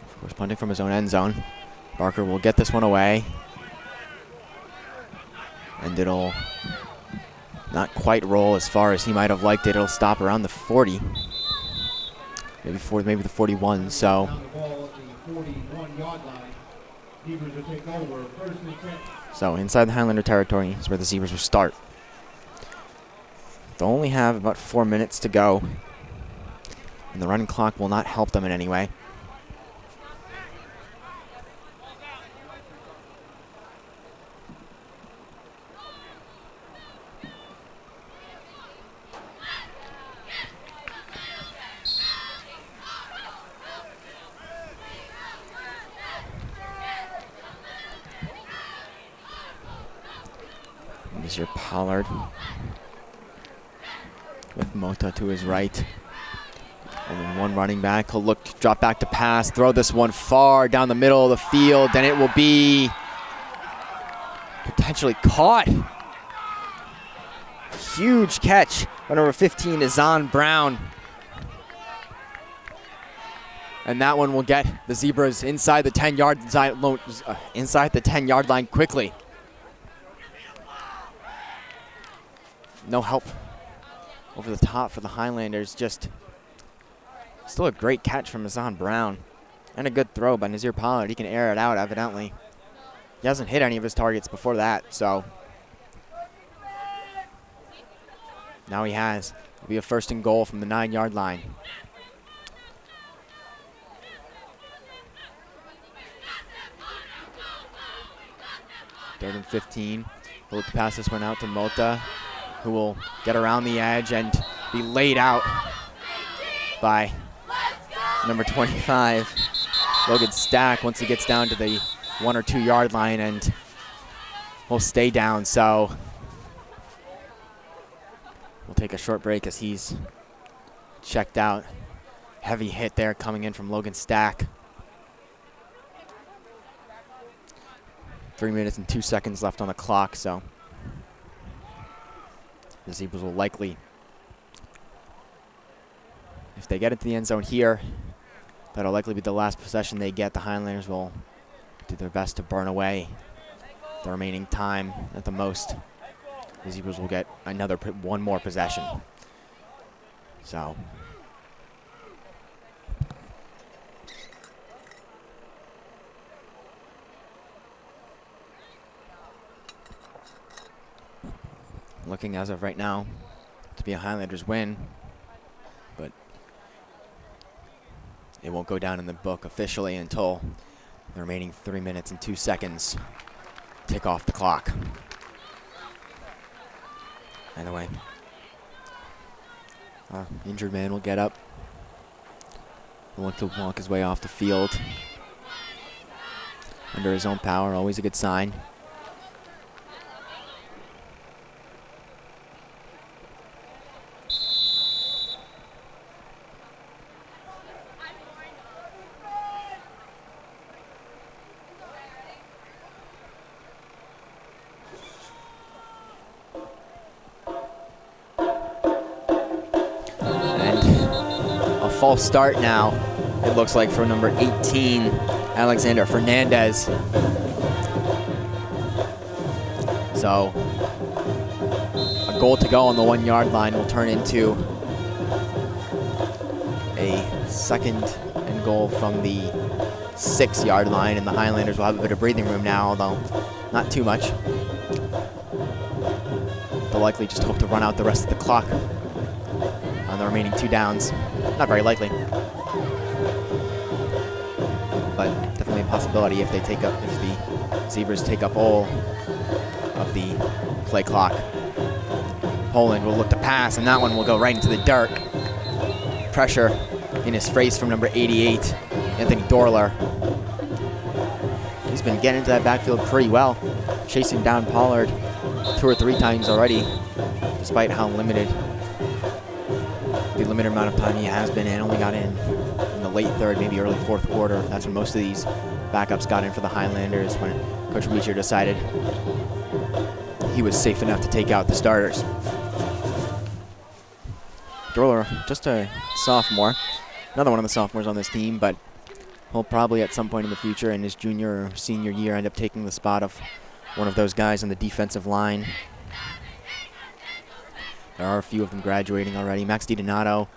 Of course, punting from his own end zone. Barker will get this one away. And it'll not quite roll as far as he might have liked it. It'll stop around the 40. Maybe the 41, so. So inside the Highlander territory is where the Zebras will start. They'll only have about 4 minutes to go, and the running clock will not help them in any way. Here's your Pollard with Mota to his right. And then one running back. He'll look to drop back to pass, throw this one far down the middle of the field, and it will be potentially caught. Huge catch by number 15, Azan Brown. And that one will get the Zebras inside the 10-yard line quickly. No help over the top for the Highlanders. Just still a great catch from Azan Brown. And a good throw by Nazir Pollard. He can air it out, evidently. He hasn't hit any of his targets before that, so. Now he has. It'll be a 1st and goal from the 9-yard line. Third and 15. He'll look to pass this one out to Mota, who will get around the edge and be laid out by number 25, Logan Stack, once he gets down to the 1 or 2 yard line, and will stay down. So we'll take a short break as he's checked out. Heavy hit there coming in from Logan Stack. 3 minutes and 2 seconds left on the clock, so the Zebras will likely, if they get into the end zone here, that'll likely be the last possession they get. The Highlanders will do their best to burn away the remaining time at the most. The Zebras will get one more possession. So looking as of right now to be a Highlanders win, but it won't go down in the book officially until the remaining 3 minutes and 2 seconds tick off the clock. Either way, injured man will get up. He'll look to walk his way off the field under his own power, always a good sign. False start now, it looks like, for number 18, Alexander Fernandez. So a goal to go on the 1 yard line will turn into a 2nd and goal from the 6 yard line, and the Highlanders will have a bit of breathing room now, although not too much. They'll likely just hope to run out the rest of the clock on the remaining 2 downs. Not very likely, but definitely a possibility if the Zebras take up all of the play clock. Poland will look to pass, and that one will go right into the dirt. Pressure in his face from number 88, Anthony Dorler. He's been getting into that backfield pretty well, chasing down Pollard 2 or 3 times already, despite how limited amount of time he has been in. Only got in the late 3rd, maybe early 4th quarter. That's when most of these backups got in for the Highlanders, when Coach Reacher decided he was safe enough to take out the starters. Dorler, just a sophomore, another one of the sophomores on this team, but he'll probably at some point in the future in his junior or senior year end up taking the spot of one of those guys on the defensive line. There are a few of them graduating already. Max DiDonato,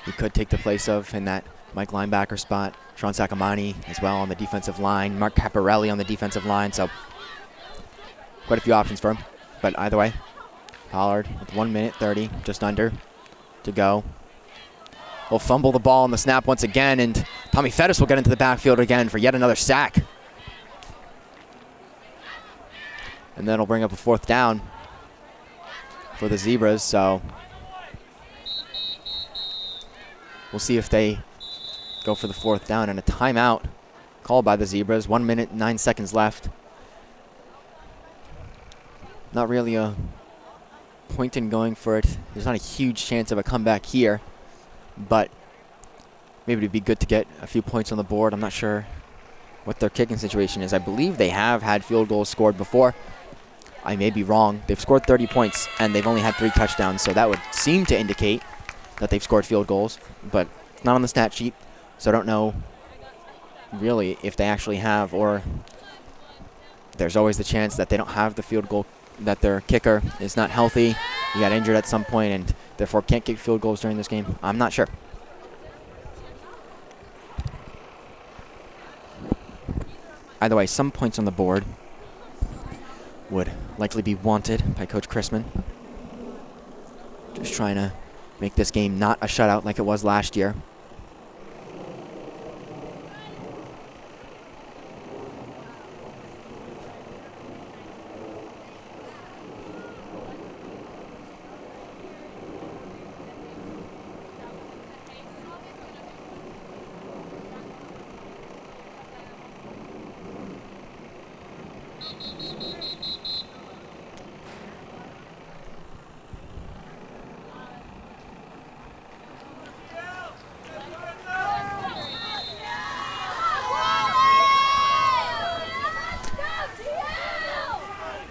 he could take the place of in that Mike linebacker spot. Sean Sacamani as well on the defensive line. Mark Caparelli on the defensive line. So quite a few options for him. But either way, Pollard with 1 minute 30, just under, to go. Will fumble the ball on the snap once again, and Tommy Fettis will get into the backfield again for yet another sack. And then it'll bring up a 4th down for the Zebras, so we'll see if they go for the 4th down, and a timeout called by the Zebras. 1 minute, 9 seconds left. not really a point in going for it. There's not a huge chance of a comeback here, but maybe it'd be good to get a few points on the board. I'm not sure what their kicking situation is. I believe they have had field goals scored before. I may be wrong. They've scored 30 points, and they've only had 3 touchdowns, so that would seem to indicate that they've scored field goals, but it's not on the stat sheet, so I don't know really if they actually have, or there's always the chance that they don't have the field goal, that their kicker is not healthy, he got injured at some point, and therefore can't kick field goals during this game. I'm not sure. Either way, some points on the board would likely be wanted by Coach Chrisman. Just trying to make this game not a shutout like it was last year.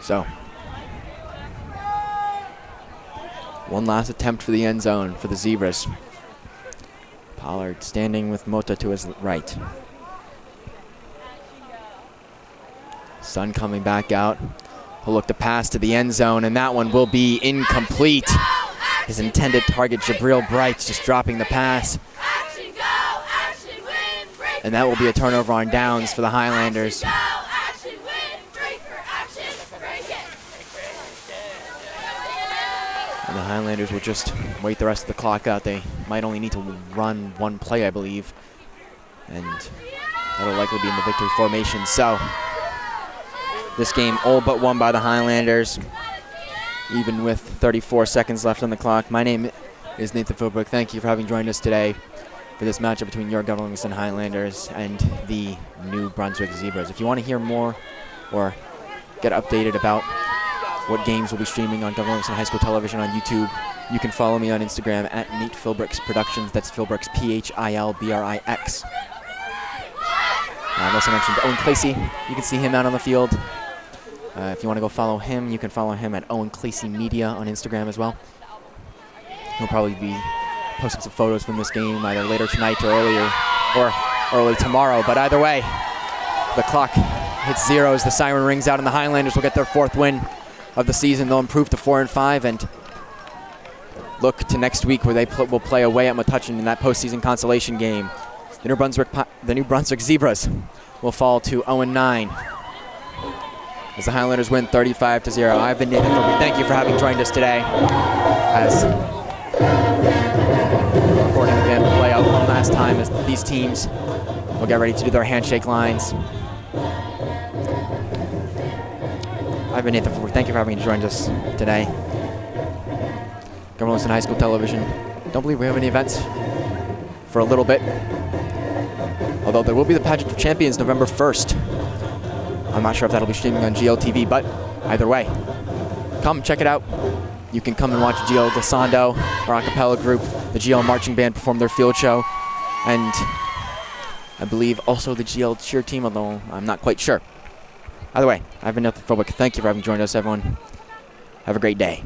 So, one last attempt for the end zone for the Zebras. Pollard standing with Mota to his right. Sun coming back out. He'll look to pass to the end zone, and that one will be incomplete. His intended target, Jabril Brights, just dropping the pass. And that will be a turnover on downs for the Highlanders. And the Highlanders will just wait the rest of the clock out. They might only need to run one play, I believe. And that'll likely be in the victory formation. So, this game all but won by the Highlanders, even with 34 seconds left on the clock. My name is Nathan Philbrook. Thank you for having joined us today for this matchup between your Governor Livingston Highlanders and the New Brunswick Zebras. If you want to hear more or get updated about what games will be streaming on Governor Livingston High School Television on YouTube, you can follow me on Instagram at Nate Philbricks Productions. That's Philbricks, Philbrix. I also mentioned Owen Clacy. You can see him out on the field. If you want to go follow him, you can follow him at Owen Clacy Media on Instagram as well. He'll probably be posting some photos from this game either later tonight or early tomorrow. But either way, the clock hits zeros. The siren rings out, and the Highlanders will get their 4th win of the season. They'll improve to 4-5 and look to next week where they will play away at Metuchen in that postseason consolation game. The New Brunswick Zebras will fall to 0-9 as the Highlanders win 35-0. I've been Nathan Philbrook. Thank you for having joined us today as recording the band will play out one last time as these teams will get ready to do their handshake lines. I've been Nathan Philbrook. Thank you for having joined us today. Governor Livingston High School Television. Don't believe we have any events for a little bit, although there will be the Pageant of Champions November 1st. I'm not sure if that'll be streaming on GLTV, but either way, come check it out. You can come and watch GL Glissando, our a cappella group, the GL Marching Band perform their field show, and I believe also the GL cheer team, although I'm not quite sure. Either way, I've been Nathan Philbrook. Thank you for having joined us, everyone. Have a great day.